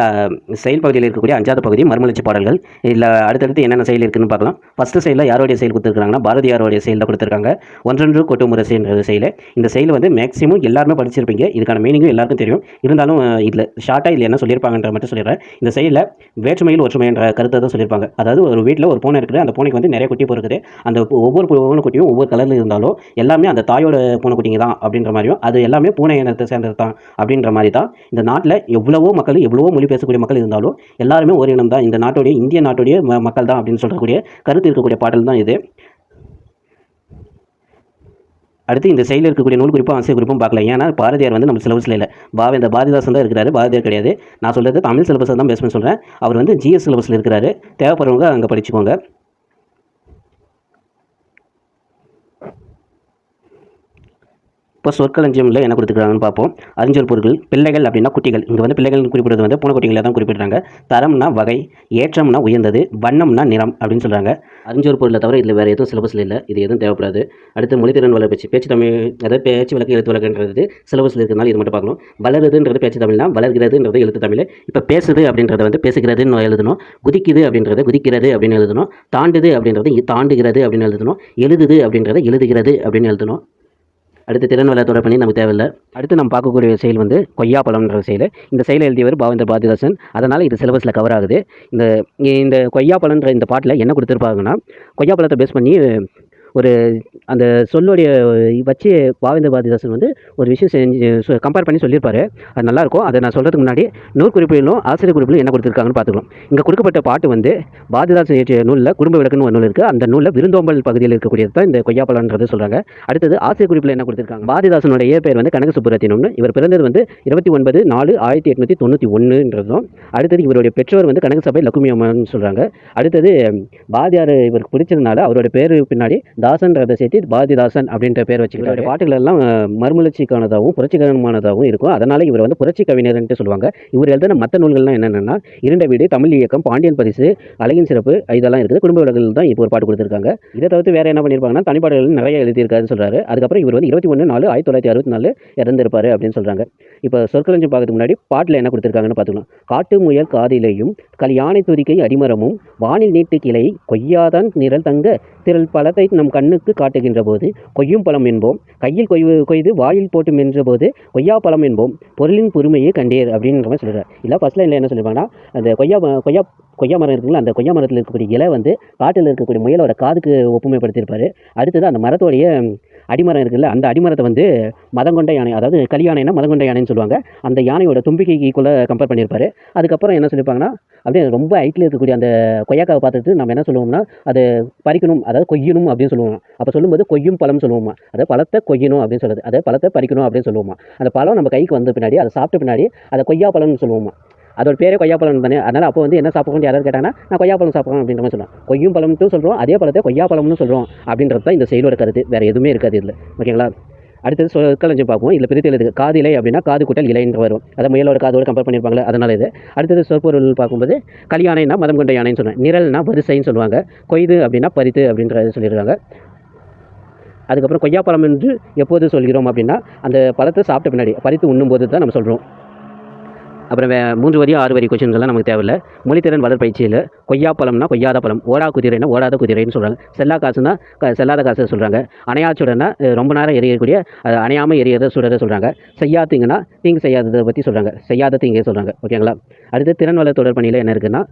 செயல் பகுதியில் இருக்கக்கூடிய 5வது பகுதி மறுமலர்ச்சி பாடல்கள். இதில் அடுத்தடுத்து என்னென்ன செயல் இருக்குதுன்னு பார்க்கலாம். ஃபஸ்ட்டு செயலில் யாரோடைய செயல் கொடுத்துருக்காங்கன்னா, பாரதியாரோடைய செயலில் கொடுத்துருக்காங்க. ஒன்றொன்று கொட்டு முரசுன்ற செயல். இந்த செயல் வந்து மேக்ஸிமம் எல்லாருமே படிச்சிருப்பீங்க. இதுக்கான மீனிங்கும் எல்லாருக்கும் தெரியும். இருந்தாலும் இதில் ஷார்ட்டாக இதில் என்ன சொல்லியிருப்பாங்கன்ற மட்டும் சொல்லிடுறேன். இந்த செயலில் வேற்றுமையில் ஒற்றுமை என்ற கருத்தை தான் சொல்லியிருப்பாங்க. அதாவது ஒரு வீட்டில் ஒரு பூனை இருக்குது, அந்த பூனைக்கு வந்து நிறைய குட்டி பொறுக்குது. அந்த ஒவ்வொரு பூனைக்குட்டியும் ஒவ்வொரு கலரில் இருந்தாலும் எல்லாமே அந்த தாயோட பூனைக்குட்டிங்க தான் அப்படின்ற மாதிரியும், அது எல்லாமே பூனை இனத்தை சேர்ந்தது தான் அப்படின்ற மாதிரி தான். இந்த நாட்டில் எவ்வளவோ மொழி பேசக்கூடிய மக்கள் இருந்தாலும் எல்லாருமே ஒரு இனம் தான், இந்த நாட்டுடைய இந்திய நாட்டுடைய மக்கள் தான் அப்படின்னு சொல்லக்கூடிய கருத்து இருக்கக்கூடிய பாடல் தான் இது. அடுத்து இந்த செயலில் இருக்கக்கூடிய நூல் குறிப்பும் ஆசிரியர் குறிப்பும் பார்க்கலாம். ஏன்னா பாரதியார் வந்து நம்ம சிலபஸில் இல்லை, இந்த பாரதிதாசன் தான் இருக்கிறாரு, பாரதியார் கிடையாது. நான் சொல்கிறது தமிழ் சிலபஸை தான் பேஸ் பண்ணி சொல்கிறேன். அவர் வந்து ஜிஎஸ் சிலபஸில் இருக்கிறாரு. தேவைப்படுறவங்க அங்கே படிச்சுக்கோங்க. இப்போ சொற்களஞ்சியமில் என்ன கொடுத்துருக்காங்கன்னு பார்ப்போம். அறிஞ்சொல் பொருட்கள். பிள்ளைகள் அப்படின்னா குட்டிகள். இங்கே வந்து பிள்ளைகள் குறிப்பிடுறது வந்து பூனைக்குட்டிகளை தான் குறிப்பிடுறாங்க. தரம்னா வகை, ஏற்றம்னா உயர்ந்தது, வண்ணம்னா நிறம் அப்படின்னு சொல்கிறாங்க. அறிஞ்சொல் பொருளை தவிர இதில் வேறு எதுவும் சிலபஸில் இல்லை, இது எதுவும் தேவைப்படாது. அடுத்து மொழித்திறன் வளர்ச்சி. பேச்சு தமிழ், அதாவது பேச்சு வழக்கு எழுத்து வழக்குன்றது சிலபஸில் இருக்கிறனால இது மட்டும் பார்க்கணும். வளருதுன்றது பேச்சு தமிழ்னா, வளர்கிறதுன்றது எழுத்து தமிழ். இப்போ பேசுது அப்படின்றத வந்து பேசுகிறதுன்னு எழுதணும். குதிக்குது அப்படின்றத குதிக்கிறது அப்படின்னு எழுதணும். தாண்டுது அப்படின்றது தாண்டுகிறது அப்படின்னு எழுதணும். எழுதுது அப்படின்றத எழுதுகிறது அப்படின்னு எழுதணும். அடுத்து திறன் வளர்த்தோட பண்ணி நமக்கு தேவையில்லை. அடுத்து நம்ம பார்க்கக்கூடிய செயல் வந்து கொய்யாப்பழம்ன்ற செயல். இந்த செயலை எழுதியவர் பாவேந்தர் பாரதிதாசன். அதனால் இது சிலபஸில் கவர் ஆகுது. இந்த கொய்யாப்பழம்ன்ற இந்த பாட்டில் என்ன கொடுத்துருப்பாங்கன்னா, கொய்யாப்பழத்தை பேஸ் பண்ணி ஒரு அந்த சொல்லுடைய வச்சு பாவேந்தர் பாரதிதாசன் வந்து ஒரு விஷயம் செஞ்சு கம்பேர் பண்ணி சொல்லியிருப்பார். அது நல்லாயிருக்கும். அதை நான் சொல்கிறதுக்கு முன்னாடி நூற்குறிப்பிலும் ஆசிரியர் குறிப்பிலும் என்ன கொடுத்துருக்காங்கன்னு பார்த்துக்கலாம். இங்கே கொடுக்கப்பட்ட பாட்டு வந்து பாரதிதாசன் இயற்றிய நூலில் குடும்ப விளக்குன்னு ஒரு நூல் இருக்குது. அந்த நூலில் விருந்தோம்பல் பகுதியில் இருக்கக்கூடியது தான் இந்த கொய்யாப்பழம்ன்றது சொல்கிறாங்க. அடுத்தது ஆசிரியர் குறிப்பில் என்ன கொடுத்துருக்காங்க, பாரதிதாசனுடைய இயற்பெயர் வந்து கனக சுப்புரத்தினம்னு. இவர் பிறந்தது வந்து 29/4/1891. அடுத்தது இவருடைய பெற்றோர் வந்து கனகசபை லக்குமி அம்மன் சொல்கிறாங்க. அடுத்தது பாரதியார் இவருக்கு பிடிச்சதுனால அவருடைய பேர் பின்னாடி தாசன்றதை சேர்த்து பாரதிதாசன் அப்படின்ற பேர் வச்சுக்கிட்டாரு. பாட்டுகள் எல்லாம் மறுமலர்ச்சிக்கானதாகவும் புரட்சிகரமானதாகவும் இருக்கும். அதனால இவர் வந்து புரட்சி கவிஞர்ன்ட்டு சொல்லுவாங்க. இவர் எழுதின மற்ற நூல்கள்லாம் என்னென்னா இரண்ட வீடு, தமிழ் இயக்கம், பாண்டியன் பரிசு, அழகின் சிறப்பு, இதெல்லாம் இருக்குது. குடும்ப விளக்குகள் தான் இப்போ ஒரு பாட்டு கொடுத்துருக்காங்க. இதை தவிர்த்து வேறு என்ன பண்ணியிருப்பாங்கன்னா தனிப்பாடுகள் நிறைய எழுதியிருக்காருன்னு சொல்கிறாரு. அதுக்கப்புறம் இவர் வந்து 21/4/1964 இறந்திருப்பார் அப்படின்னு சொல்கிறாங்க. இப்போ சொற்களஞ்சி பார்க்கறதுக்கு முன்னாடி பாட்டில் என்ன கொடுத்துருக்காங்கன்னு பார்த்துக்கலாம். காட்டு முயல் காதிலையும் கல்யாணை துதிக்கை அடிமரமும் வானில் நீட்டு கிளை கொய்யாதான் நிரல் தங்க திரள் பழத்தை நம் கண்ணுக்கு காட்டுகின்ற போது கொய்யும் பழம் என்போம், கையில் கொய்து வாயில் போட்டு மென்ற போது கொய்யா பழம் என்போம், பொருளின் பொறுமையை கண்டேர் அப்படின்ற மாதிரி சொல்கிறார். இல்லை ஃபஸ்ட்டில் இல்லை என்ன சொல்லியிருப்பாங்கன்னா, அந்த கொய்யா மரம் இருக்குங்களா, அந்த கொய்யா மரத்தில் இருக்கக்கூடிய இலை வந்து காட்டில் இருக்கக்கூடிய முயலோட காதுக்கு ஒப்புமைப்படுத்தியிருப்பார். அடுத்தது அந்த மரத்தோடைய அடிமரம் இருக்குல்ல, அந்த அடிமரத்தை வந்து மதங்கொண்ட யானை, அதாவது கலி யானைனா மதங்கொண்ட யானைன்னு சொல்லுவாங்க, அந்த யானையோட தும்பிக்கைக்குள்ளே கம்பேர் பண்ணியிருப்பார். அதுக்கப்புறம் என்ன சொல்லியிருப்பாங்கன்னா, அப்படியே ரொம்ப ஹைட்டில் இருக்கக்கூடிய அந்த கொய்யாக்காவை பார்த்துட்டு நம்ம என்ன சொல்லுவோம்னா, அதை பறிக்கணும், அதாவது கொய்யணும் அப்படின்னு சொல்லுவோம். அப்போ சொல்லும்போது கொய்யும் பழம் சொல்லுவோமா, அதாவது பழத்தை கொய்யணும் அப்படின்னு சொல்லுது, அதாவது பழத்தை பறிக்கணும் அப்படின்னு சொல்லுவோமா. அந்த பழம் நம்ம கைக்கு வந்த பின்னாடி அதை சாப்பிட்ட பின்னாடி அதை கொய்யா பழம்னு சொல்லுவோமா. அதோட பேரே கொய்யாப்பழம் தானே. அதனால் அப்போ வந்து என்ன சாப்பிடணும் யாராவது கேட்டாங்கன்னா, நான் கொய்யாப்பழம் சாப்பிட்றோம் அப்படின்ற மாதிரி சொல்லுவோம். கொய்யும் பழம்னு சொல்கிறோம், அதே பழத்தை கொய்யாப்பழம்னு சொல்கிறோம் அப்படின்றது தான் இந்த செயலோட கருத்து. வேறு எதுவுமே இருக்காது இதில். ஓகேங்களா. அடுத்தது சொற்களஞ்சி பார்ப்போம். இதில் பிரித்து எழுதுக்கு காதிலை அப்படின்னா காது கூட்டல் இலைன்ற வரும். அதை முயலோட காதோடு கம்பேர் பண்ணியிருப்பாங்களே, அதனால் இது. அடுத்தது சொற்பொருள் பார்க்கும்போது கல்யாணைனா மதம் கொண்ட யானைன்னு சொன்னேன். நிரல்னா வரிசைன்னு சொல்லுவாங்க. கொய்து அப்படின்னா பறித்து அப்படின்றது சொல்லியிருக்காங்க. அதுக்கப்புறம் கொய்யாப்பழம் என்று எப்போது சொல்கிறோம் அப்படின்னா, அந்த பழத்தை சாப்பிட்ட பின்னாடி பறித்து உண்ணும்போது தான் நம்ம சொல்கிறோம். அப்புறம் 3 வரி 6 வரி கொஷின்ஸ்லாம் நமக்கு தேவையில்லை. மொழித்திறன் வளர்ப்பயிற்சியில் கொய்யாப்பழம்னா கொய்யாத பழம், ஓடா குதிரைனா ஓடாத குதிரைன்னு சொல்கிறாங்க. செல்லா காசுனா செல்லாத காசு சொல்கிறாங்க. அணையா சுடனா ரொம்ப நேரம் எரியக்கூடிய அணையாமல் எரியதை சுடரை சொல்கிறாங்க. செய்யாதீங்கன்னா தீங்கு செய்யாததை பற்றி சொல்கிறாங்க. செய்யாத தீங்கே சொல்கிறாங்க. ஓகேங்களா. அடுத்து திறன் வளர் தொடர் பணியில் என்ன இருக்குன்னா,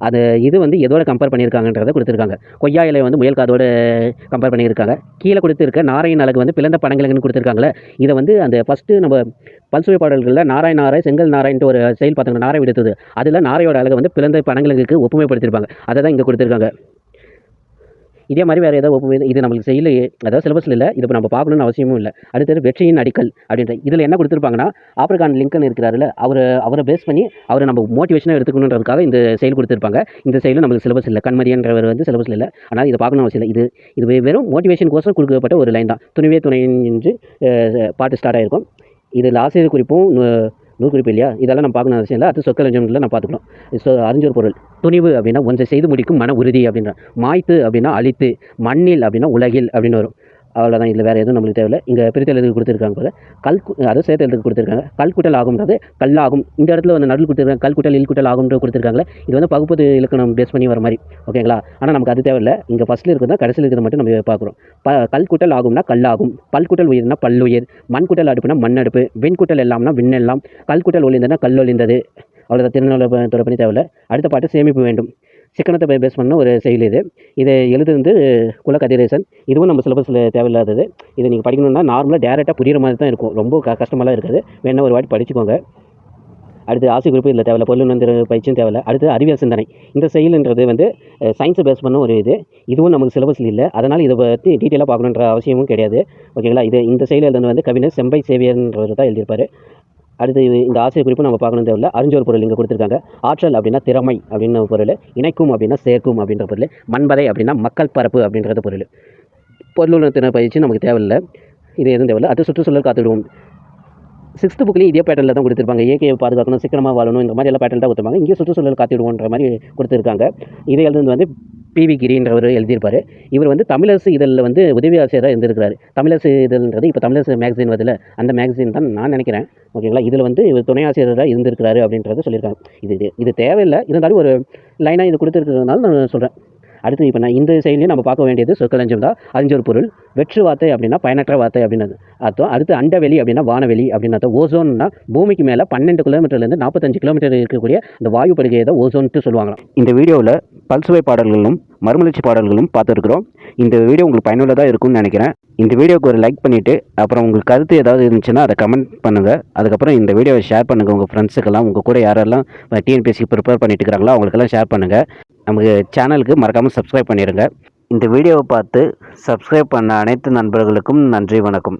அது இது வந்து எதோட கம்பேர் பண்ணியிருக்காங்கன்றதை கொடுத்துருக்காங்க. கொய்யா இலை வந்து முயல் காதோட கம்பேர் பண்ணியிருக்காங்க. கீழே கொடுத்துருக்க நாராயண அழகு வந்து பிளந்த படங்களுக்குன்னு கொடுத்துருக்காங்களே, இதை வந்து அந்த ஃபஸ்ட்டு நம்ம பல்சுவை பாடல்களில் நாராய் செங்கல் நாராயன்ட்டு ஒரு செயல் பார்த்தாங்க, நாரை விடுத்தது. அதில் நாரையோட அழகை வந்து பிளந்த படங்களுக்கு ஒப்புமைப்படுத்தியிருப்பாங்க. அதை தான் இங்கே கொடுத்துருக்காங்க. இதே மாதிரி வேறு ஏதாவது ஒப்புமை இது நம்மளுக்கு செய்யலையே, அதாவது சிலபஸில் இல்லை, இது இப்போ நம்ம பார்க்கணுன்னு அவசியமும் இல்லை. அடுத்தது வெற்றியின் அடிக்கல் அப்படின்ற இதில் என்ன கொடுத்துருப்பாங்கன்னா, ஆப்ரகான் லிங்கன் இருக்கிறாருல, அவரை பேஸ் பண்ணி அவரை நம்ம மோட்டிவேஷனாக எடுத்துக்கணுன்றதுக்காக இந்த செயல் கொடுத்துருப்பாங்க. இந்த செயலும் நம்மளுக்கு சிலபஸ் இல்லை. கண்மதியன்றவர் வந்து சிலபஸில் இல்லை. ஆனால் இதை பார்க்கணும் அவசியம் இல்லை. இது வெறும் மோட்டிவேஷன் கோசம் கொடுக்கப்பட்ட ஒரு லைன் தான். துணிவே துணை என்று பாட்டு ஸ்டார்ட் ஆகிருக்கும். இதில் ஆசிரியர் குறிப்பும் நூற்குறிப்பு இல்லையா, இதெல்லாம் நம்ம பார்க்கணும் அவசியம் இல்லை. அடுத்து சொற்களஞ்சியம்ல நம்ம பார்த்துக்கலாம். அறிஞ்சொரு பொருள். துணிவு அப்படின்னா ஒன்றை செய்து முடிக்கும் மன உறுதி அப்படின்ற. மாய்த்து அப்படின்னா அழித்து. மண்ணில் அப்படின்னா உலகில் அப்படின்னு வரும். அவ்வளோதான். இதில் வேறு எதுவும் நம்மளுக்கு தேவையில்லை. இங்கே பிரித்து எழுதுக்கு கொடுத்துருக்காங்க போல. அதை சேர்த்து எழுதுக்கு கொடுத்துருக்காங்க. கல்குட்டல் ஆகும்ன்றது கல்லாகும். இந்த இடத்துல வந்து நடுவில் கொடுத்துருக்காங்க கல்குட்டல் இல்குட்டல் ஆகும்ன்ற கொடுத்துருக்காங்களே, இது வந்து பகுப்பது இலக்கணம் பேஸ் பண்ணி வர மாதிரி. ஓகேங்களா. ஆனால் நமக்கு அது தேவையில்லை. இங்கே ஃபஸ்ட்டில் இருக்கிறதா கடைசியில் இருக்கிறத மட்டும் நம்ம பார்க்குறோம். கல்குட்டல் ஆகும்னா கல்லாகும். பல்குட்டல் உயிர்னா பல்லுயிர். மண்குட்டல் அடுப்புனா மண் அடுப்பு. விண்குட்டல் எல்லாம்னா விண்ணெல்லாம். கல்குட்டல் ஒளிந்ததுனா கல்லொழிந்தது. அவ்வளோதான். திருநெல்வேலி பண்ணி தேவையில்லை. அடுத்த பாட்டு சேமிப்பு வேண்டும். சிக்கனத்தை பேஸ் பண்ண ஒரு செயல் இதை எழுது வந்து குல கதிரேசன். இதுவும் நம்ம சிலபஸில் தேவையில்லாதது. இதை நீங்கள் படிக்கணும்னா நார்மலாக டேரெக்டாக புரிகிற மாதிரி தான் இருக்கும். ரொம்ப கஷ்டமெல்லாம் இருக்காது. வேணா ஒரு வாட்டி படிச்சுக்கோங்க. அடுத்து ஆசை குறிப்பு இதில் தேவையில்ல, பொருளுணர்வு பயிற்சியும் தேவையில்ல. அடுத்து அறிவியல் சிந்தனை. இந்த செயல்ன்றது வந்து சயின்ஸை பேஸ் பண்ண ஒரு இதுவும் நமக்கு சிலபஸில் இல்லை. அதனால் இதை பற்றி டீட்டெயிலாக பார்க்கணுன்ற அவசியமும் கிடையாது. ஓகேங்களா? இந்த செயல் எழுதுனது வந்து கவிஞர் செம்பை சேவியர்ன்றவர் தான் எழுதியிருப்பார். அடுத்து இந்த ஆசிரியர் குறிப்பு நம்ம பார்க்கணும் தேவையில்ல. அறிஞ்சோர் பொருள் இங்கே கொடுத்துருக்காங்க. ஆற்றல் அப்படின்னா திறமை அப்படின்னு பொருள், இணைக்கும் அப்படின்னா சேர்க்கும் அப்படின்ற பொருள், மண்பதை அப்படின்னா மக்கள் பரப்பு அப்படின்றது பொருள். பொருளுணர்வு பயிற்சி நமக்கு தேவையில்லை, இது எதுவும் தேவையில்லை. அடுத்து சுற்றுச்சூழல் காத்துவிடுவோம். 6th புக்லேயும் இதே பேட்டர்னில் தான் கொடுத்துருப்பாங்க. இயற்கையை பாதுகாக்கணும், சிக்கனமாக வாழணும், இந்த மாதிரி எல்லாம் பேட்டர்ன் தான் கொடுத்துருப்பாங்க. இங்கே சுற்றுச்சூழல் காத்திடுவோன்ற மாதிரி கொடுத்துருக்காங்க. இதை எழுதுனது வந்து பிவி கிரின்றவர் எழுதியிருப்பார். இவர் வந்து தமிழரசு இதழில் வந்து உதவி ஆசிரியராக இருந்திருக்கிறார். தமிழரசு இதழ்ன்றது இப்போ தமிழரசு மேகசின் வருதுல்ல, அந்த மேகசின் தான் நான் நினைக்கிறேன். ஓகேங்களா? இதில் வந்து இவர் துணை ஆசிரியராக இருந்திருக்கிறாரு அப்படின்றத சொல்லியிருக்காங்க. இது தேவையில்லை, இருந்தாலும் ஒரு லைனாக இது கொடுத்துருக்கிறதுனால நான் சொல்கிறேன். அடுத்து இப்போ நான் இந்த செயலையும் நம்ம பார்க்க வேண்டியது சொற்களஞ்சியம் தான். அறிஞ்சொரு பொருள். வெற்று வார்த்தை அப்படின்னா பயனற்ற வார்த்தை அப்படின்னு அர்த்தம். அடுத்து அண்டவெளி அப்படின்னா வானவெளி அப்படின்னு அர்த்தம். ஓசோன்னா பூமிக்கு மேலே 12 கிலோமீட்டர்லேருந்து 45 கிலோமீட்டர் இருக்கக்கூடிய அந்த வாயு படுகையை தான் ஓசோன்ட்டு சொல்லுவாங்களாம். இந்த வீடியோவில் பல்சுவை பாடல்களும் மறுமலர்ச்சி பாடல்களும் பார்த்துருக்குறோம். இந்த வீடியோ உங்களுக்கு பயனுள்ளதாக இருக்கும்னு நினைக்கிறேன். இந்த வீடியோக்கு ஒரு லைக் பண்ணிவிட்டு அப்புறம் உங்களுக்கு கருத்து ஏதாவது இருந்துச்சுன்னா அதை கமெண்ட் பண்ணுங்கள். அதுக்கப்புறம் இந்த வீடியோவை ஷேர் பண்ணுங்கள் உங்கள் ஃப்ரெண்ட்ஸுக்கெல்லாம். உங்கள் கூட யாரெல்லாம் டிஎன்பிஎஸ்சி ப்ரிப்பேர் பண்ணிட்டு இருக்கிறாங்களோ அவங்களுக்கெல்லாம் ஷேர் பண்ணுங்கள். நமக்கு சேனலுக்கு மறக்காமல் சப்ஸ்கிரைப் பண்ணிடுங்க. இந்த வீடியோவை பார்த்து சப்ஸ்கிரைப் பண்ண அனைத்து நண்பர்களுக்கும் நன்றி, வணக்கம்.